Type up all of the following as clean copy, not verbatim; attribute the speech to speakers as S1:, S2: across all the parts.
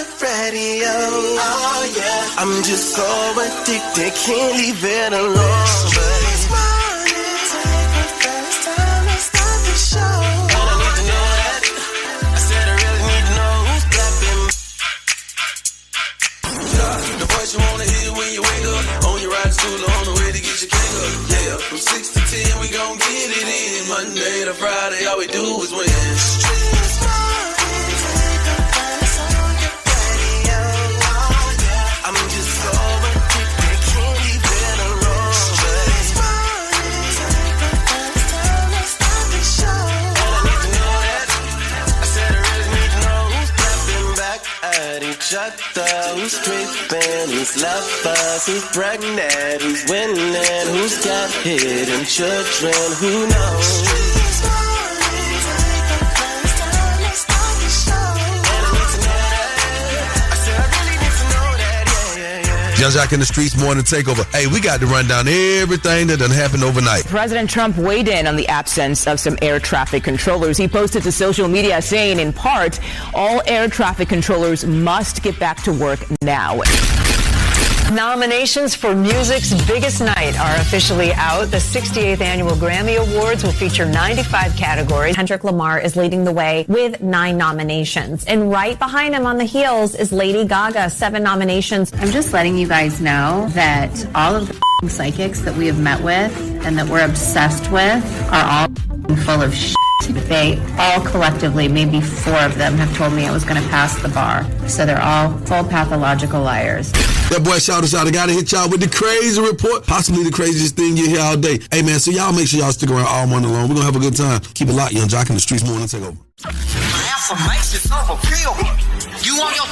S1: the radio. Oh yeah, I'm just so addicted, can't leave it alone. But it's morning, take the first time to start the show. And I need to know that. I said I really need to know who's clapping. The voice you wanna hear when you wake up, on your ride to school or on the way to get your cake up. Yeah, from 6 to 10 we gon' get it in. Monday to Friday, all we do is win. Who's tripping, who's lovers, who's pregnant, who's winning, who's got hidden children, who knows?
S2: Young Jock in the Streetz morning takeover. Hey, we got to run down everything that done happened overnight.
S3: President Trump weighed in on the absence of some air traffic controllers. He posted to social media saying, in part, all air traffic controllers must get back to work now.
S4: Nominations for music's biggest night are officially out. The 68th Annual Grammy Awards will feature 95 categories.
S5: Kendrick Lamar is leading the way with 9 nominations. And right behind him on the heels is Lady Gaga, 7 nominations.
S6: I'm just letting you guys know that all of the psychics that we have met with and that we're obsessed with are all full of shit. They all collectively, maybe 4 of them, have told me I was going to pass the bar. So they're all full pathological liars.
S2: That boy shout us out. I got to hit y'all with the crazy report. Possibly the craziest thing you hear all day. Hey, man, so y'all make sure y'all stick around all morning long. We're going to have a good time. Keep it locked, Young Jock in the Streetz morning takeover.
S7: Affirmations of appeal. You want your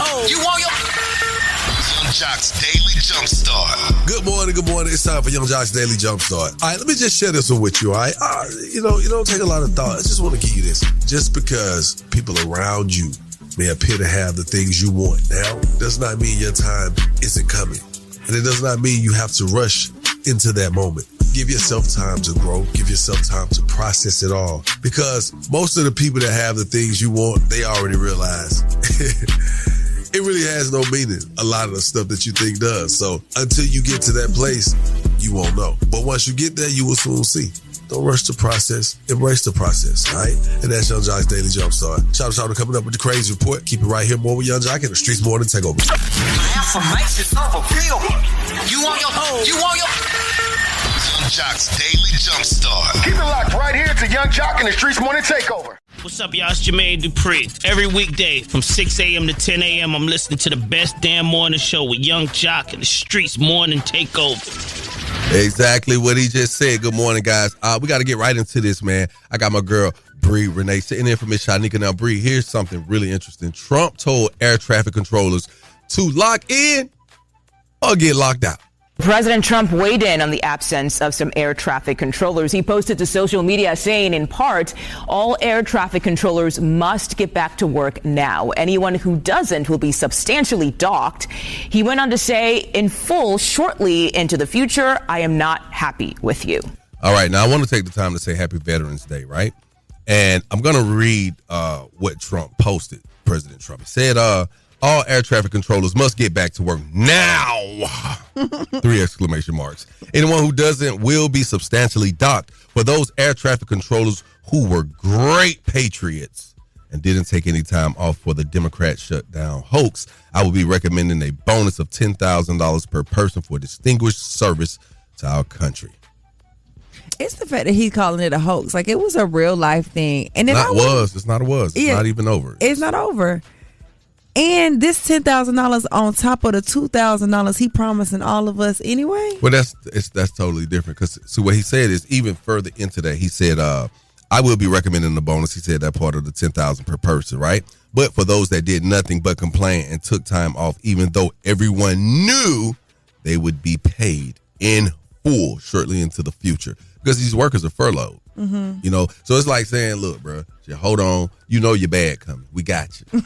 S7: Young Jock's Daily Jumpstart.
S2: Good morning. It's time for Young Jock's Daily Jumpstart. All right, let me just share this one with you, all right? You don't take a lot of thought. I just want to give you this. Just because people around you may appear to have the things you want now does not mean your time isn't coming. And it does not mean you have to rush into that moment. Give yourself time to grow. Give yourself time to process it all. Because most of the people that have the things you want, they already realize it really has no meaning, a lot of the stuff that you think does. So until you get to that place, you won't know. But once you get there, you will soon see. Don't rush the process. Embrace the process, all right? And that's Young Jock's Daily Jumpstart. Shout out to coming up with the crazy report. Keep it right here. More with Young Jock in the Streetz morning takeover.
S7: Affirmations of appeal. You want your Young Jock's Daily Jumpstart.
S8: Keep it locked right here to Young Jock in the Streetz morning takeover.
S9: What's up, y'all? It's Jermaine Dupree. Every weekday from 6 a.m. to 10 a.m., I'm listening to the best damn morning show with Young Jock and the Streetz morning takeover.
S2: Exactly what he just said. Good morning, guys. We got to get right into this, man. I got my girl, Bree Renee, sitting in for Miss Shanika. Now, Bree, here's something really interesting. Trump told air traffic controllers to lock in or get locked out.
S3: President Trump weighed in on the absence of some air traffic controllers. He posted to social media saying, in part, all air traffic controllers must get back to work now. Anyone who doesn't will be substantially docked. He went on to say, in full, shortly into the future, I am not happy with you.
S2: All right. Now, I want to take the time to say Happy Veterans Day, right? And I'm going to read what Trump posted, President Trump. He said, all air traffic controllers must get back to work now. 3 exclamation marks. Anyone who doesn't will be substantially docked. For those air traffic controllers who were great patriots and didn't take any time off for the Democrat shutdown hoax, I will be recommending a bonus of $10,000 per person for distinguished service to our country.
S10: It's the fact that he's calling it a hoax. Like, it was a real life thing. And then
S2: It's not even over.
S10: It's not over. And this $10,000 on top of the $2,000 he promising all of us anyway.
S2: Well, that's totally different. Because see, what he said is even further into that. He said, "I will be recommending the bonus." He said that part of the $10,000 per person, right? But for those that did nothing but complain and took time off, even though everyone knew they would be paid in full shortly into the future, because these workers are furloughed. Mm-hmm. You know, so it's like saying, "Look, bro, just hold on. You know your bag coming. We got you.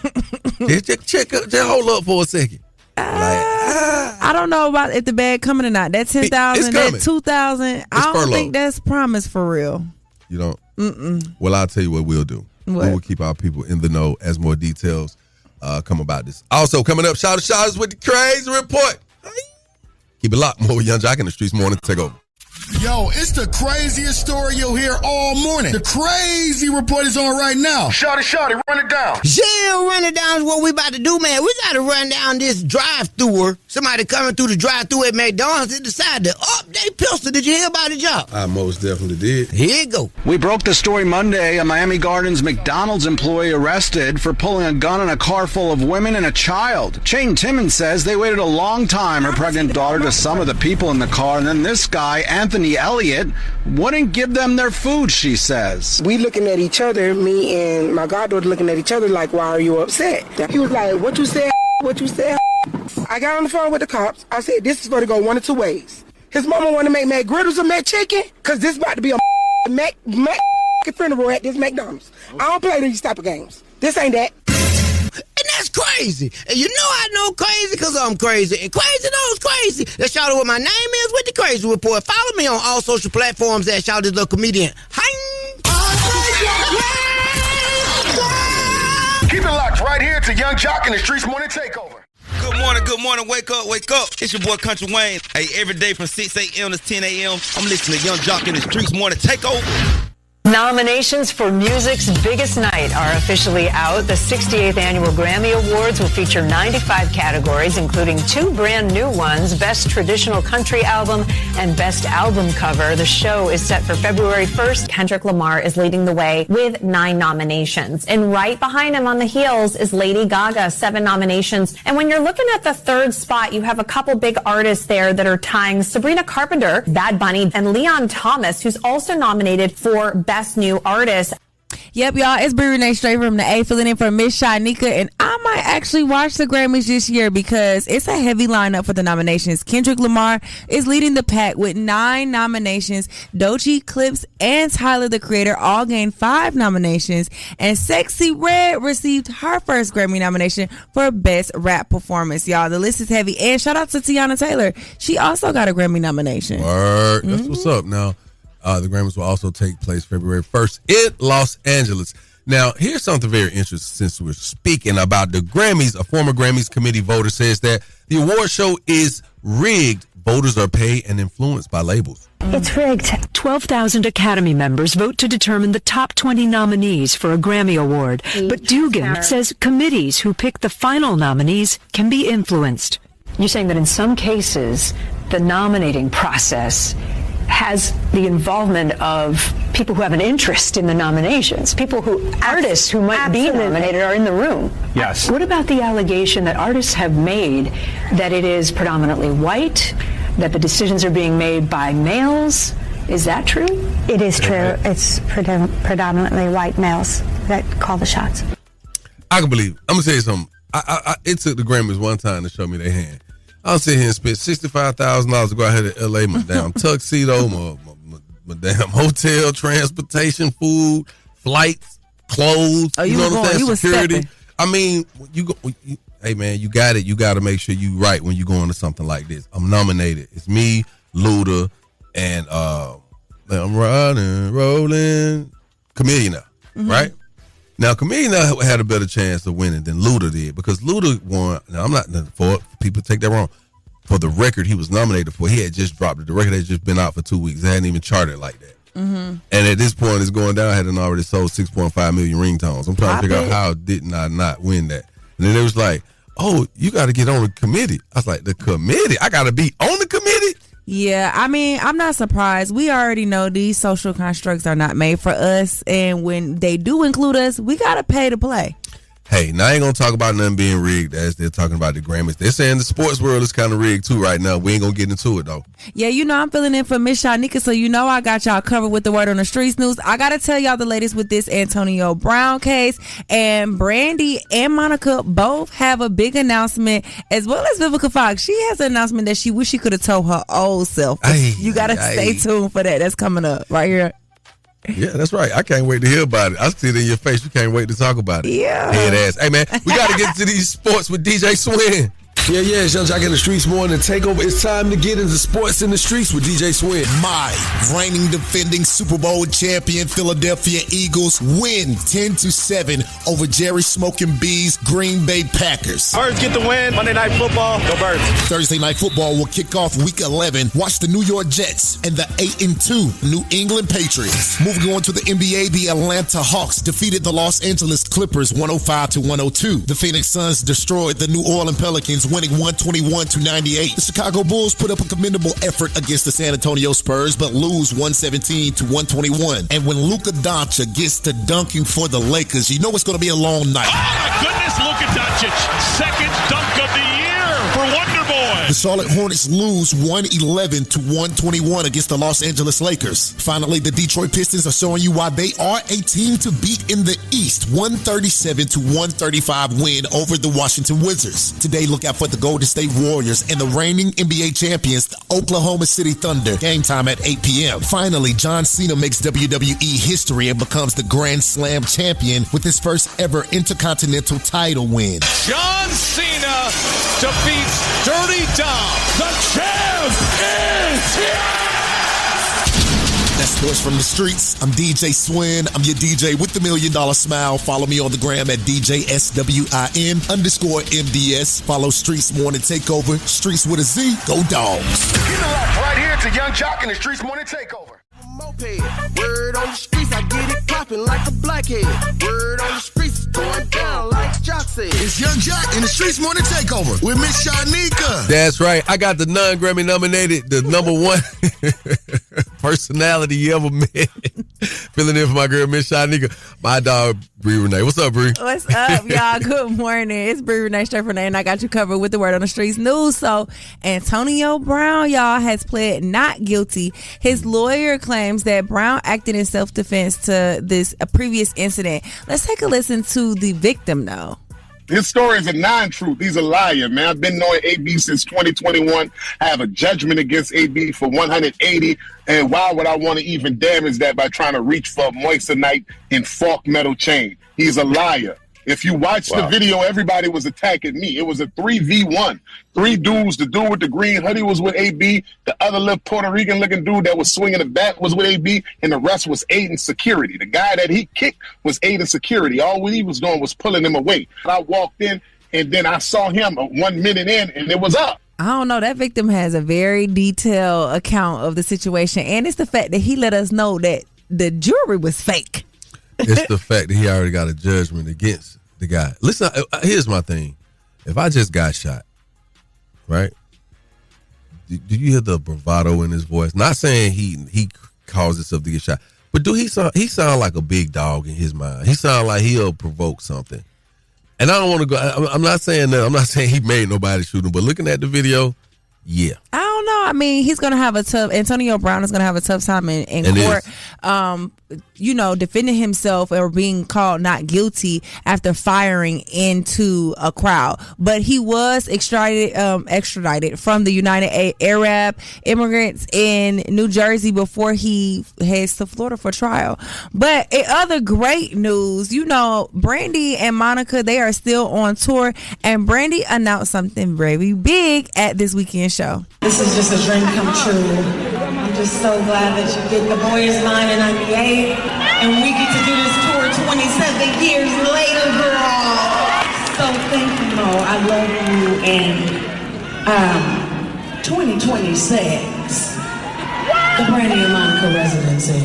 S2: just hold up for a second."
S10: I don't know about if the bag coming or not. That $10,000, that $2,000, I don't think that's promised for real.
S2: You don't? Mm-mm. Well, I'll tell you what we'll do.
S10: What?
S2: We will keep our people in the know as more details come about this. Also coming up, shout-outs with the crazy report. Keep it locked. More with Young Jock in the Streetz Morning Takeover.
S8: Yo, it's the craziest story you'll hear all morning. The crazy report is on right now. Shawty, run it down.
S11: Yeah, run it down is what we about to do, man. We got to run down this drive-thru. Somebody coming through the drive-thru at McDonald's and decided to up they pistol. Did you hear about it, y'all?
S2: I most definitely did.
S11: Here you go.
S12: We broke the story Monday. A Miami Gardens McDonald's employee arrested for pulling a gun in a car full of women and a child. Shane Timmons says they waited a long time, her pregnant daughter, to some of the people in the car, and then this guy, Anthony Elliott, wouldn't give them their food, she says.
S13: We looking at each other, me and my goddaughter looking at each other like, why are you upset? He was like, what you said? I got on the phone with the cops. I said, this is going to go one of two ways. His mama want to make McGriddles or McChicken, because this about to be a Mac funeral at this McDonald's. I don't play these type of games. This ain't that.
S11: And that's crazy. And you know I know crazy because I'm crazy. And crazy knows crazy. Let's shout out what my name is with the Crazy Report. Follow me on all social platforms at Shout This Little Comedian.
S8: Keep it locked right here to Young Jock in the Streetz Morning Takeover.
S9: Good morning, wake up. It's your boy Country Wayne. Hey, every day from 6 a.m. to 10 a.m., I'm listening to Young Jock in the Streetz Morning Takeover.
S4: Nominations for music's biggest night are officially out. The 68th Annual Grammy Awards will feature 95 categories, including 2 brand new ones, Best Traditional Country Album and Best Album Cover. The show is set for February 1st.
S5: Kendrick Lamar is leading the way with 9 nominations. And right behind him on the heels is Lady Gaga, 7 nominations. And when you're looking at the third spot, you have a couple big artists there that are tying Sabrina Carpenter, Bad Bunny, and Leon Thomas, who's also nominated for Best New Artist.
S10: Yep, y'all, it's Bree Renee straight from the A, filling in for Miss Shanika, and I might actually watch the Grammys this year because it's a heavy lineup for the nominations. Kendrick Lamar is leading the pack with 9 nominations. Doechii, Clips, and Tyler, the Creator, all gained 5 nominations, and Sexy Red received her first Grammy nomination for Best Rap Performance. Y'all, the list is heavy, and shout out to Tiana Taylor. She also got a Grammy nomination.
S2: Word. That's what's up. Now, the Grammys will also take place February 1st in Los Angeles. Now, here's something very interesting since we're speaking about the Grammys. A former Grammys committee voter says that the award show is rigged. Voters are paid and influenced by labels.
S14: It's rigged. 12,000 Academy members vote to determine the top 20 nominees for a Grammy Award. But Dugan says committees who pick the final nominees can be influenced.
S4: You're saying that in some cases, the nominating process has the involvement of people who have an interest in the nominations, artists who might be nominated are in the room.
S15: Yes.
S4: What about the allegation that artists have made that it is predominantly white, that the decisions are being made by males? Is that true?
S16: It is true. It's predominantly white males that call the shots.
S2: I can believe it. I'm going to tell you something. It took the Grammys one time to show me their hand. I'll sit here and spend $65,000 to go out here to L.A., my damn tuxedo, my damn hotel, transportation, food, flights, clothes, you know what I'm saying, security. I mean, hey, man, you got it. You got to make sure you right when you go into something like this. I'm nominated. It's me, Luda, and I'm riding, rolling, Chameleon, right? Now, Chameleon had a better chance of winning than Luda did because Luda won. Now, I'm not for people take that wrong. For the record he was nominated for, he had just dropped it. The record had just been out for 2 weeks. It hadn't even charted like that. And at this point, it's going down. I hadn't already sold 6.5 million ringtones. I'm trying to figure out how didn't I not win that. And then it was like, oh, you got to get on the committee. I was like, the committee? I got to be on the committee?
S10: Yeah, I mean, I'm not surprised. We already know these social constructs are not made for us. And when they do include us, we got to pay to play.
S2: Hey, now I ain't going to talk about nothing being rigged as they're talking about the Grammys. They're saying the sports world is kind of rigged too right now. We ain't going to get into it, though.
S10: Yeah, you know I'm filling in for Miss Shanika, so you know I got y'all covered with the word on the streets news. I got to tell y'all the latest with this Antonio Brown case. And Brandy and Monica both have a big announcement, as well as Vivica Fox. She has an announcement that she wish she could have told her old self. You got to stay tuned for that. That's coming up right here.
S2: Yeah, that's right. I can't wait to hear about it. I see it in your face. You can't wait to talk about it.
S10: Yeah.
S2: Head ass. Hey, man, we got to get to these sports with DJ Swin. Yeah, it's Young Jock in the Streets Morning Takeover. It's time to get into sports in the streets with DJ Swin.
S8: My reigning defending Super Bowl champion Philadelphia Eagles win 10-7 over Jerry Smoking B's Green Bay Packers.
S15: Birds get the win. Monday Night Football, go Birds.
S8: Thursday Night Football will kick off Week 11. Watch the New York Jets and the 8-2 New England Patriots. Moving on to the NBA, the Atlanta Hawks defeated the Los Angeles Clippers 105-102. The Phoenix Suns destroyed the New Orleans Pelicans, winning 121-98. The Chicago Bulls put up a commendable effort against the San Antonio Spurs, but lose 117-121. And when Luka Doncic gets to dunking for the Lakers, you know it's going to be a long night.
S17: Oh, my goodness, Luka Doncic, second dunk of the year for Wonder Boy.
S8: The Charlotte Hornets lose 111-121 against the Los Angeles Lakers. Finally, the Detroit Pistons are showing you why they are a team to beat in the East. 137-135 win over the Washington Wizards. Today, look out for the Golden State Warriors and the reigning NBA champions, the Oklahoma City Thunder. Game time at 8 p.m. Finally, John Cena makes WWE history and becomes the Grand Slam champion with his first ever Intercontinental title win.
S17: John Cena defeats Dirty Dom. The champ is here!
S8: That's sports from the streets. I'm DJ Swin. I'm your DJ with the $1 million smile. Follow me on the gram at DJSWIN_MDS. Follow Streets Morning Takeover. Streets with a Z. Go Dogs.
S15: Get it up right here to Young Jock in the Streets Morning Takeover.
S1: Moped. Word on the streets, I get it popping like a blackhead. Word on the streets, going down like Jock said.
S8: It's Young Jock in the Streets Morning Takeover with Miss Shanika.
S2: That's right. I got the non-Grammy nominated, the number one personality you ever met. Filling in for my girl, Miss Shanika. My dog, Bree Renee. What's up, Bree?
S10: What's up, y'all? Good morning. It's Bree Renee straight from there, and I got you covered with the Word on the Streets news. So, Antonio Brown, y'all, has pled not guilty. His lawyer claims that Brown acted in self-defense to this previous incident. Let's take a listen to the victim, though.
S18: His story is a non-truth. He's a liar, man. I've been knowing AB since 2021. I have a judgment against AB for 180. And why would I want to even damage that by trying to reach for moissanite and fork metal chain? He's a liar. If you watch the video, everybody was attacking me. It was a 3v1. 3 dudes. The dude with the green hoodie was with AB. The other little Puerto Rican-looking dude that was swinging the bat was with AB. And the rest was aiding security. The guy that he kicked was aiding security. All he was doing was pulling him away. I walked in, and then I saw him 1 minute in, and it was up.
S10: I don't know. That victim has a very detailed account of the situation. And it's the fact that he let us know that the jewelry was fake.
S2: It's the fact that he already got a judgment against the guy. Listen, here's my thing. If I just got shot, right? Do you hear the bravado in his voice? Not saying he caused himself to get shot, but do he sound like a big dog in his mind? He sound like he'll provoke something. And I don't want to go. I'm not saying that. I'm not saying he made nobody shoot him, but looking at the video, yeah.
S10: I don't know. I mean, he's going to have a tough, Antonio Brown is going to have a tough time in court, defending himself or being called not guilty after firing into a crowd. But he was extradited from the United Arab Emirates in New Jersey before he heads to Florida for trial. But in other great news, Brandy and Monica, they are still on tour, and Brandy announced something very big at this weekend show.
S19: This is just a dream come true. I'm just so glad that you did the Boys Line in 98, and we get to do this tour 27 years later, girl. So thank you, Mo. I love you, and 2026, the Brandy and Monica residency.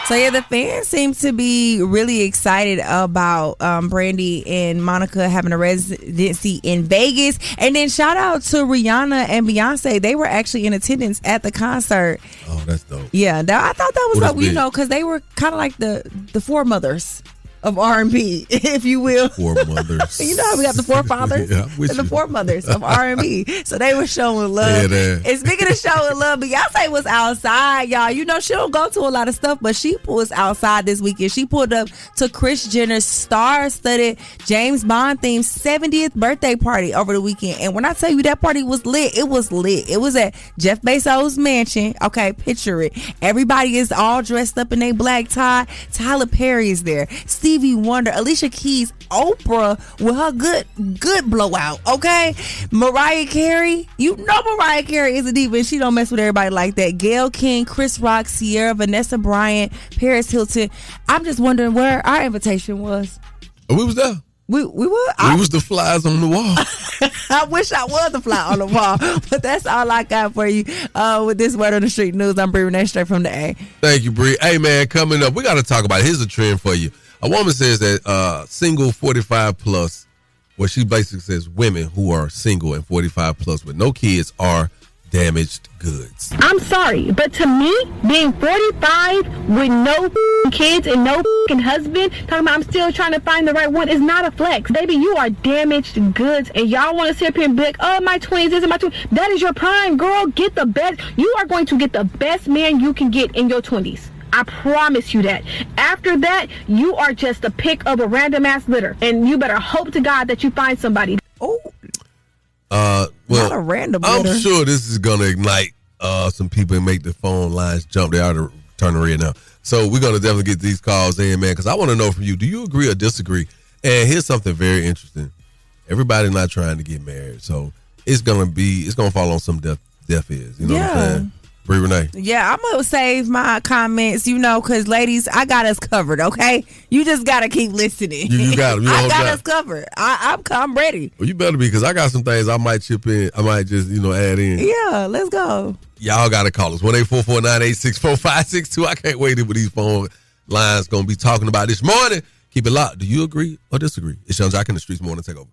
S10: So yeah, the fans seem to be really excited about Brandy and Monica having a residency in Vegas. And then shout out to Rihanna and Beyonce. They were actually in attendance at the concert.
S2: Oh, that's dope.
S10: Yeah, I thought that was dope, because they were kind of like the foremothers of R&B, if you will.
S2: Foremothers.
S10: You know how we got the forefathers and the foremothers of R&B. So they were showing love.
S2: Yeah,
S10: and speaking of showing love, Beyonce was outside, y'all. She don't go to a lot of stuff, but she was outside this weekend. She pulled up to Kris Jenner's star-studded James Bond themed 70th birthday party over the weekend. And when I tell you that party was lit, it was lit. It was at Jeff Bezos' mansion. Okay, picture it. Everybody is all dressed up in a black tie. Tyler Perry is there. Steve Stevie Wonder, Alicia Keys, Oprah with her good blowout, okay? Mariah Carey, you know Mariah Carey is a diva and she don't mess with everybody like that. Gayle King, Chris Rock, Sierra, Vanessa Bryant, Paris Hilton. I'm just wondering where our invitation was.
S2: We was there.
S10: We were?
S2: We was the flies on the wall.
S10: I wish I was the fly on the wall, but that's all I got for you with this Word on the Street news. I'm Bree Renee, straight from the A.
S2: Thank you, Bree. Hey, man, coming up, we got to talk about it. Here's a trend for you. A woman says that single 45 plus, well, she basically says women who are single and 45 plus with no kids are damaged goods.
S20: I'm sorry, but to me, being 45 with no kids and no husband, talking about I'm still trying to find the right one, is not a flex. Baby, you are damaged goods, and y'all want to sit up here and be like, oh, my 20s, this is my 20s. That is your prime, girl. Get the best. You are going to get the best man you can get in your 20s. I promise you that. After that, you are just a pick of a random ass litter, and you better hope to God that you find somebody.
S10: Oh.
S2: Well,
S10: not a random
S2: I'm
S10: litter.
S2: sure this is going to ignite some people and make the phone lines jump. They are turning red now. So we're going to definitely get these calls in, man, because I want to know from you, do you agree or disagree? And here's something very interesting. Everybody's not trying to get married, so it's going to fall on some deaf ears. You know what I'm saying? Bree Renee.
S10: Yeah, I'm going to save my comments, because ladies, I got us covered, okay? You just got to keep listening.
S2: You got them.
S10: I got us covered. I'm ready.
S2: Well, you better be, because I got some things I might chip in. I might just, add in.
S10: Yeah, let's go.
S2: Y'all got to call us. 1-844-986-4562. I can't wait for these phone lines going to be talking about this morning. Keep it locked. Do you agree or disagree? It's Young Jock in the Streetz Morning Takeover.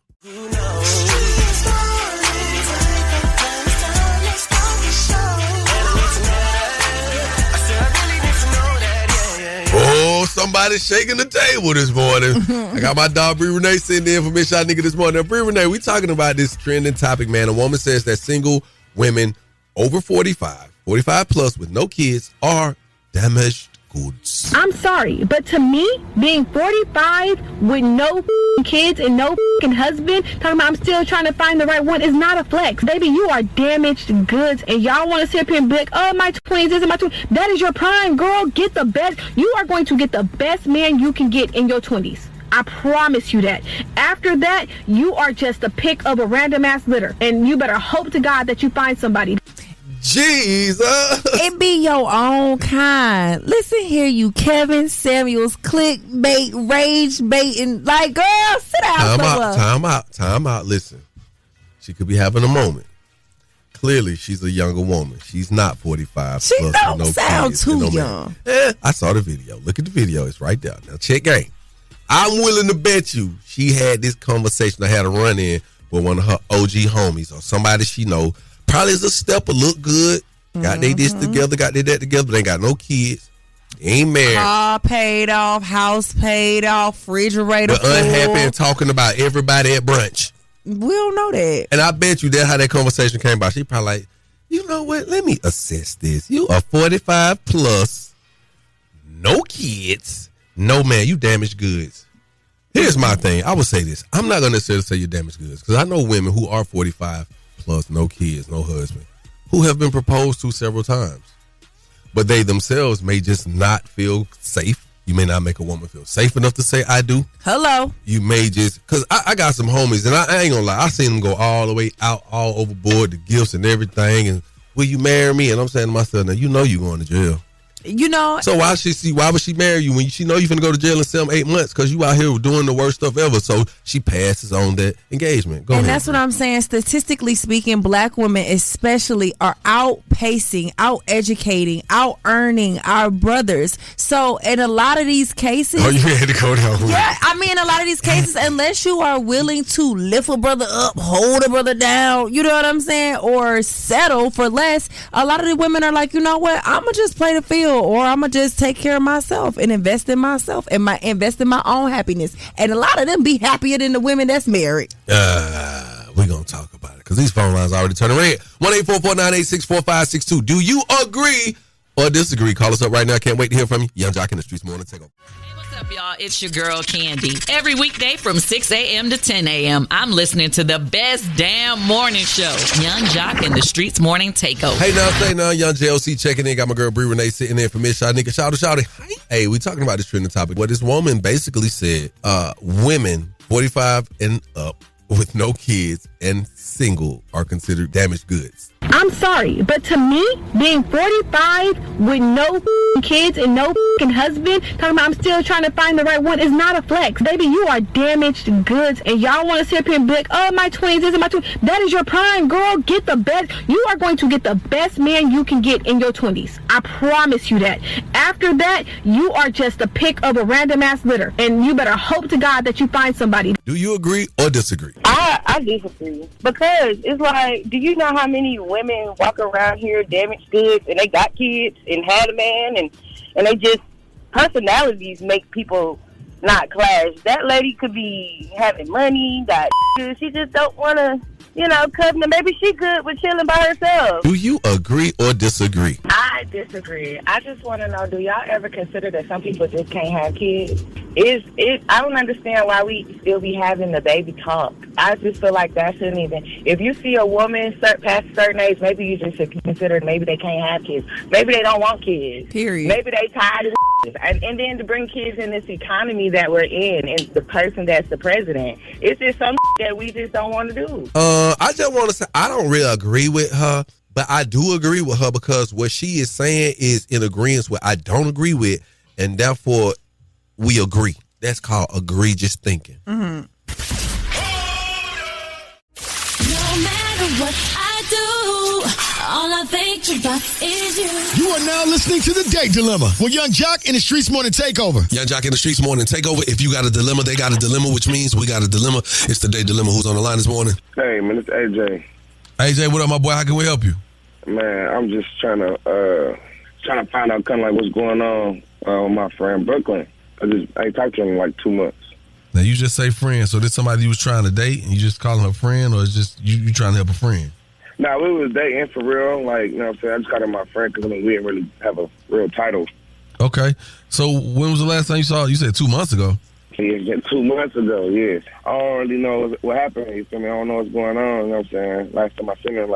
S2: Oh, somebody's shaking the table this morning. I got my dog Bree Renee sitting there for Miss Shot Nigga this morning. Now, Bree Renee, we talking about this trending topic, man. A woman says that single women over 45 plus with no kids are damaged goods.
S20: I'm sorry, but to me, being 45 with no kids and no husband, talking about I'm still trying to find the right one, is not a flex. Baby, you are damaged goods, and y'all want to sit up here and be like, oh, my 20s, this is my 20s. That is your prime, girl. Get the best. You are going to get the best man you can get in your 20s. I promise you that. After that, you are just a pick of a random ass litter, and you better hope to God that you find somebody.
S2: Jesus.
S10: It be your own kind. Listen here, you Kevin Samuels, clickbait, rage baiting. Like, girl, sit down somewhere.
S2: Time out. Listen, she could be having a moment. Clearly, she's a younger woman. She's not 45.
S10: She
S2: plus
S10: don't sound too young.
S2: I saw the video. Look at the video. It's right there. Now, check game. I'm willing to bet you she had this conversation. I had a run-in with one of her OG homies or somebody she know. Probably is a stepper, look good. Got they this together, got they that together, but ain't got no kids. Ain't married.
S10: Car paid off, house paid off, refrigerator
S2: but unhappy and talking about everybody at brunch.
S10: We don't know that.
S2: And I bet you that's how that conversation came about. She probably like, you know what? Let me assess this. You are 45 plus, no kids, no man. You damaged goods. Here's my thing. I would say this. I'm not going to necessarily say you're damaged goods because I know women who are 45 plus, no kids, no husband, who have been proposed to several times. But they themselves may just not feel safe. You may not make a woman feel safe enough to say, I do.
S10: Hello.
S2: You may just, because I got some homies, and I ain't going to lie, I seen them go all the way out, all overboard, the gifts and everything, and will you marry me? And I'm saying to myself, now, you know you going to jail.
S10: You know.
S2: So why would she marry you when she know you finna go to jail in 7-8 months because you out here doing the worst stuff ever? So she passes on that engagement. Go ahead.
S10: That's what I'm saying. Statistically speaking, black women especially are outpacing, out-educating, out-earning our brothers. So in a lot of these cases.
S2: Oh, you had to go down.
S10: Yeah, I mean, in a lot of these cases, unless you are willing to lift a brother up, hold a brother down, you know what I'm saying, or settle for less, a lot of the women are like, you know what, I'm going to just play the field. Or I'm going to just take care of myself and invest in myself and invest in my own happiness. And a lot of them be happier than the women that's married.
S2: We're going to talk about it because these phone lines are already turning red. 1-844-986-4562. Do you agree or disagree? Call us up right now. Can't wait to hear from you. Young Jock in the Streetz Morning Takeover.
S21: What's up, y'all? It's your girl, Candy. Every weekday from 6 a.m. to 10 a.m., I'm listening to the best damn morning show, Young Jock in the Streetz Morning Takeover.
S2: Hey, now, say now, Young JLC checking in. Got my girl, Bree Renee, sitting in for Miss Shot Nigga. Shout out. Hey, we talking about this trending topic. What this woman basically said, women 45 and up with no kids and single are considered damaged goods.
S20: I'm sorry, but to me, being 45 with no kids and no husband, talking about I'm still trying to find the right one, is not a flex. Baby, you are damaged goods, and y'all want to sit up here and be like, oh, my 20s, this is my 20s. That is your prime, girl. Get the best. You are going to get the best man you can get in your 20s. I promise you that. After that, you are just a pick of a random ass litter, and you better hope to God that you find somebody.
S2: Do you agree or disagree?
S6: I disagree, because it's like, do you know how many women walk around here damaged goods and they got kids and had a man and they just, personalities make people not clash. That lady could be having money, she just don't want to, cousin. Maybe she good with chilling by herself.
S2: Do you agree or disagree?
S22: I disagree. I just want to know, do y'all ever consider that some people just can't have kids? I don't understand why we still be having the baby talk. I just feel like that shouldn't even. If you see a woman past a certain age, maybe you just should consider maybe they can't have kids. Maybe they don't want kids.
S10: Period.
S22: Maybe they tired of and then to bring kids in this economy that we're in, and the person that's the president, it's just something that we just don't want to do.
S2: I just want to say I don't really agree with her, but I do agree with her because what she is saying is in agreement with I don't agree with, and therefore we agree. That's called egregious thinking.
S1: Mm-hmm. No matter what I do, all I think about is you.
S8: You are now listening to The Date Dilemma with Young Jock and the Streetz Morning Takeover.
S2: Young Jock and the Streetz Morning Takeover. If you got a dilemma, they got a dilemma, which means we got a dilemma. It's the Date Dilemma. Who's on the line this morning?
S23: Hey, man, it's AJ.
S2: AJ, what up, my boy? How can we help you?
S23: Man, I'm just trying to find out kind of like what's going on with my friend Brooklyn. I ain't talked to him in like 2 months.
S2: Now, you just say friend, so this somebody you was trying to date, and you just calling her friend, or is just you trying to help a friend?
S23: Nah, we was dating for real. Like, you know what I'm saying? I just called her my friend because, we didn't really have a real title.
S2: Okay. So when was the last time you saw her? You said 2 months ago.
S23: Yeah, 2 months ago, yes. I don't really know what happened. You feel me? I don't know what's going on, you know what I'm saying? Last time I seen her,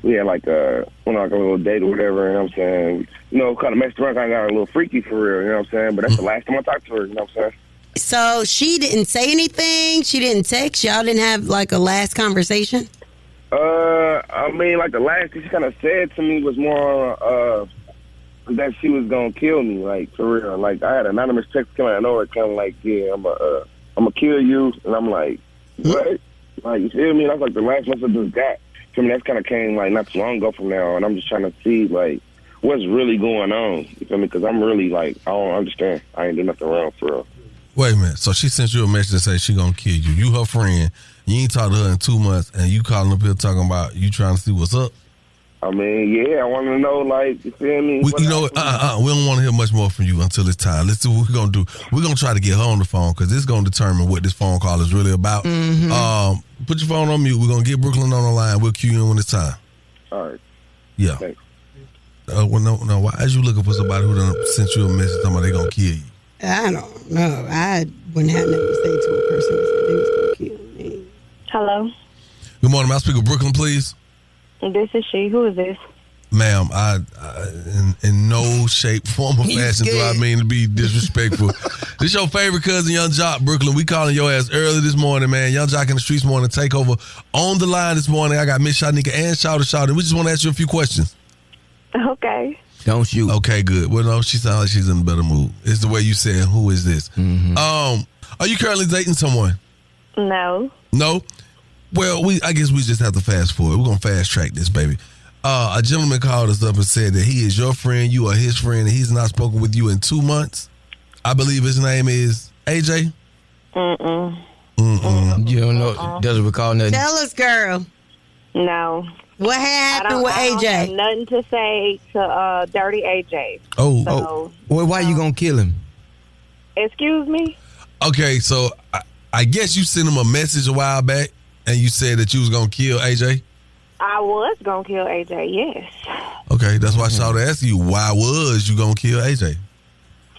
S23: we had like a little date or whatever, you know what I'm saying? Kind of messed around, kind of got a little freaky for real, you know what I'm saying? But that's the last time I talked to her, you know what I'm saying?
S11: So she didn't say anything? She didn't text? Y'all didn't have like a last conversation?
S23: The last thing she kind of said to me was more that she was gonna kill me, like for real. Like I had an anonymous text coming out of nowhere, kind of like, yeah, I'm gonna kill you, and I'm like, what? Like you feel me? That's like the last message I just got. I mean, that's kind of came like not too long ago from now, and I'm just trying to see like what's really going on. You feel me? Because I'm really like I don't understand. I ain't do nothing wrong for real.
S2: Wait a minute. So she sent you a message that say she gonna kill you. You her friend. You ain't talked to her in 2 months, and you calling up here talking about you trying to see what's up.
S23: I mean, yeah, I want to know, like, you feel me?
S2: We don't want to hear much more from you until it's time. Let's see what we're going to do. We're going to try to get her on the phone because this is going to determine what this phone call is really about. Mm-hmm. Put your phone on mute. We're going to get Brooklyn on the line. We'll cue you in when it's time.
S23: All right.
S2: Yeah.
S23: Thanks.
S2: No, why is you looking for somebody who done sent you a message talking about they going to kill you?
S11: I don't know. I wouldn't have nothing to say to a person that said they was going to kill me.
S22: Hello?
S2: Good morning. May I speak with Brooklyn, please?
S22: This is she. Who is this?
S2: Ma'am, I in no shape, form, or fashion do I mean to be disrespectful. This your favorite cousin, Young Jock, Brooklyn. We calling your ass early this morning, man. Young Jock in the Streetz Morning Takeover. On the line this morning, I got Miss Shanika and Shouter. We just want to ask you a few questions.
S22: Okay.
S2: Don't shoot. Okay, good. Well, no, she sounds like she's in a better mood. It's the way you said, who is this? Mm-hmm. Are you currently dating someone?
S22: No.
S2: No? Well, I guess we just have to fast forward. We're going to fast track this, baby. A gentleman called us up and said that he is your friend, you are his friend, and he's not spoken with you in 2 months. I believe his name is AJ?
S24: You don't know, doesn't recall nothing?
S11: Tell us, girl.
S22: No.
S11: What happened with AJ?
S22: I don't have nothing to say to Dirty AJ.
S24: Well, why you going to kill him?
S22: Excuse me?
S2: Okay, so I guess you sent him a message a while back, and you said that you was going to kill AJ?
S22: I was going to kill AJ, yes.
S2: Okay, that's why I started asking you, why was you going to kill AJ?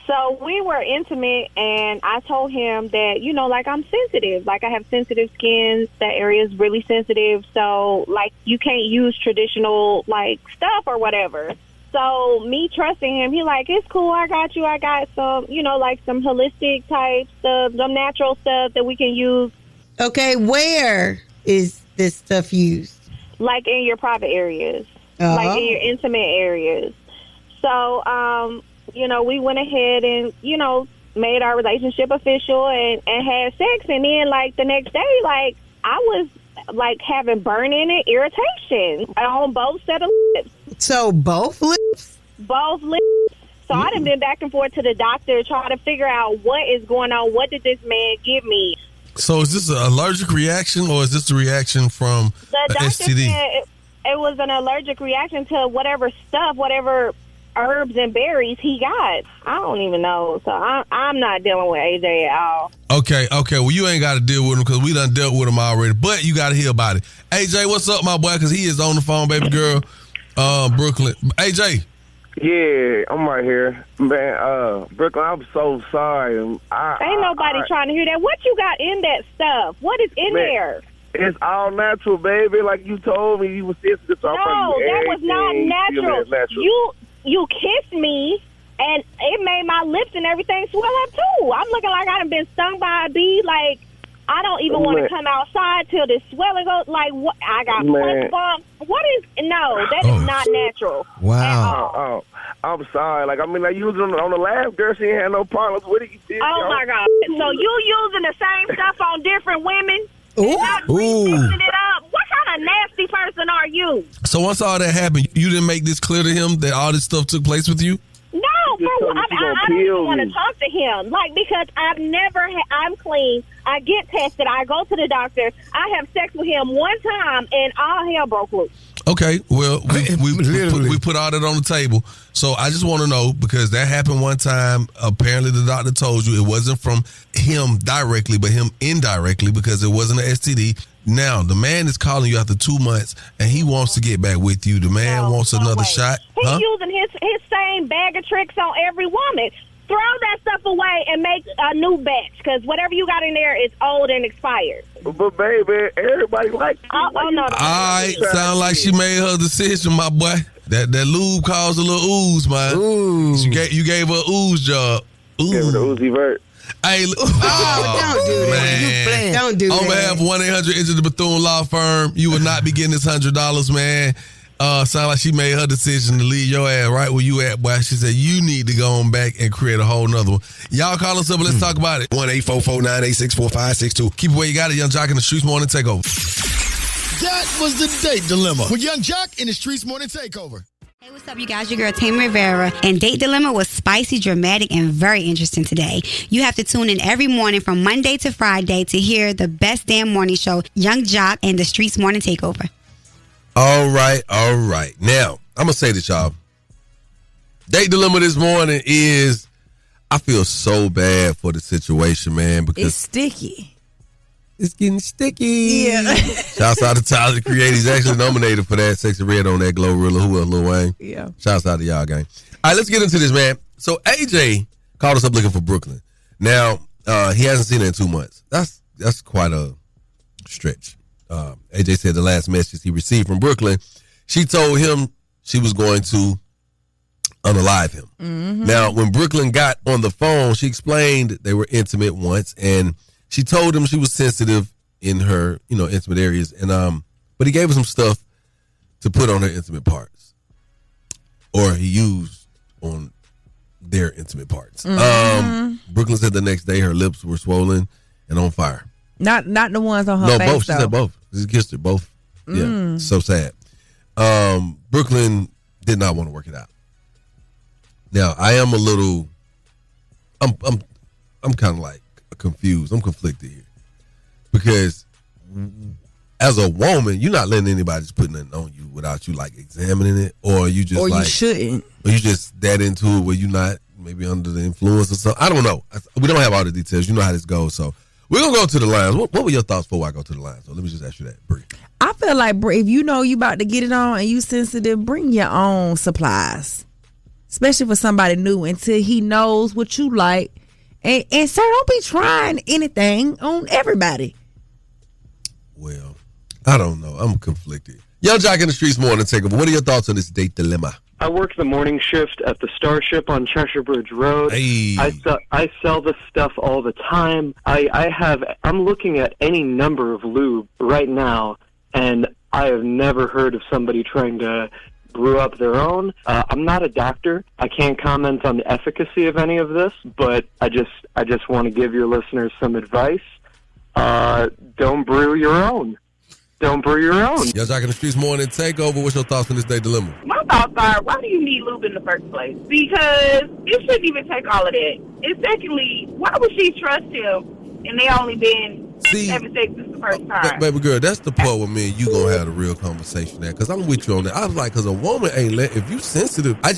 S22: So we were intimate, and I told him that, like I'm sensitive. Like I have sensitive skin. That area is really sensitive. So, like, you can't use traditional, like, stuff or whatever.
S20: So me trusting him, he like, it's cool, I got you. I got some, like some holistic type stuff, some natural stuff that we can use.
S3: Okay, where is this stuff used?
S20: Like in your private areas, like in your intimate areas. So, we went ahead and, made our relationship official and had sex. And then, like, the next day, like, I was, like, having burning and irritation on both set of lips.
S3: So both lips?
S20: Both lips. So I done been back and forth to the doctor trying to figure out what is going on. What did this man give me?
S2: So is this an allergic reaction or is this a reaction from
S20: the doctor
S2: STD?
S20: Said it was an allergic reaction to whatever herbs and berries he got. I don't even know. So I'm not dealing with AJ at all.
S2: Okay. Well, you ain't got to deal with him because we done dealt with him already. But you got to hear about it. AJ, what's up, my boy? Because he is on the phone, baby girl. Brooklyn. AJ.
S23: Yeah, I'm right here. Man, Brooklyn, I'm so sorry.
S20: Ain't nobody trying to hear that. What you got in that stuff? What is in there?
S23: It's all natural, baby. Like you told me, you was sensitive. So
S20: no, that was not natural. You kissed me, and it made my lips and everything swell up, too. I'm looking like I done been stung by a bee. Like, I don't even want to come outside till this swelling goes. Like, what? I got punch bumps. What is... No, that is not natural.
S23: Wow. I'm sorry. Like, I mean, I used it on the lab, girl. She ain't had no problems with it.
S20: My God. So you using the same stuff on different women?
S2: Ooh.
S20: Mixing it up? What kind of nasty person are you?
S2: So once all that happened, you didn't make this clear to him that all this stuff took place with you?
S20: No, I don't even want to talk to him. Like, because I'm clean. I get tested. I go to the doctor. I have sex with him one time, and all hell broke loose.
S2: Okay, well, we put all that on the table. So I just want to know, because that happened one time. Apparently the doctor told you it wasn't from him directly, but him indirectly, because it wasn't an STD. Now, the man is calling you after 2 months, and he wants to get back with you. The man wants another shot.
S20: He's using his same bag of tricks on every woman. Throw that stuff away and make a new batch, because whatever you got in there is old and expired.
S23: But baby, everybody likes you.
S20: No.
S2: All right, sound like she made her decision, my boy. That lube caused a little ooze, man.
S23: Ooh.
S2: You gave her ooze job. Ooh.
S23: Gave her the Uzi vert.
S2: Hey,
S3: don't do that.
S2: Man.
S3: Don't do that.
S2: On behalf of 1-800 Enter the Bethune Law Firm, you will not be getting this $100, man. Sound like she made her decision to leave your ass right where you at, boy. She said you need to go on back and create a whole nother one. Y'all call us up and let's talk about it.
S8: 1-844-986-4562.
S2: Keep it where you got it. Young Jock in the Streetz Morning Takeover.
S8: That was the date dilemma with Young Jock in the Streetz Morning Takeover.
S7: Hey, what's up, you guys? Your girl, Tammy Rivera. And Date Dilemma was spicy, dramatic, and very interesting today. You have to tune in every morning from Monday to Friday to hear the best damn morning show, Young Jock and the Streetz Morning Takeover.
S2: All right. Now, I'm going to say this, y'all. Date dilemma this morning is, I feel so bad for the situation, man, because
S10: it's sticky.
S2: It's getting sticky.
S10: Yeah.
S2: Shouts out to Tyler, the Creator. He's actually nominated for that Sexy Red on that Glorilla. Who else, Lil Wayne?
S10: Yeah.
S2: Shouts out to y'all, gang. All right, let's get into this, man. So AJ called us up looking for Brooklyn. Now, he hasn't seen her in 2 months. That's quite a stretch. AJ said the last message he received from Brooklyn, she told him she was going to unalive him. Mm-hmm. Now, when Brooklyn got on the phone, she explained they were intimate once, and she told him she was sensitive in her, intimate areas, and but he gave her some stuff to put on her intimate parts, or he used on their intimate parts. Mm-hmm. Brooklyn said the next day her lips were swollen and on fire.
S10: Not the ones on her face.
S2: No, both.
S10: Though.
S2: She said both. She kissed her both. Yeah, so sad. Brooklyn did not want to work it out. Now I am a little. I'm kind of like confused. I'm conflicted here because as a woman, you're not letting anybody just put nothing on you without you like examining it, or you just
S10: you shouldn't,
S2: or you just that into it where you're not maybe under the influence or something. I don't know. We don't have all the details. You know how this goes, so. We're going to go to the lines. What were your thoughts before I go to the lines? So let me just ask you that, Bree.
S10: I feel like if you know you about to get it on and you sensitive, bring your own supplies. Especially for somebody new until he knows what you like. And sir, don't be trying anything on everybody.
S2: Well, I don't know. I'm conflicted. Young Jock in the Streetz Morning Takeover. What are your thoughts on this date dilemma?
S5: I work the morning shift at the Starship on Cheshire Bridge Road.
S2: Hey.
S5: I sell this stuff all the time. I'm looking at any number of lube right now, and I have never heard of somebody trying to brew up their own. I'm not a doctor. I can't comment on the efficacy of any of this, but I just want to give your listeners some advice. Don't brew your own. Don't brew your own.
S2: Young Jock in the Streetz morning takeover. What's your thoughts on this day dilemma?
S6: My thoughts are, why do you need lube in the first place? Because it shouldn't even take all of that. And secondly, why would she trust him and they only been having sex this the first time?
S2: Baby girl, that's the part where me and you gonna have a real conversation there. Because I'm with you on that. I was like, because a woman ain't if you sensitive, I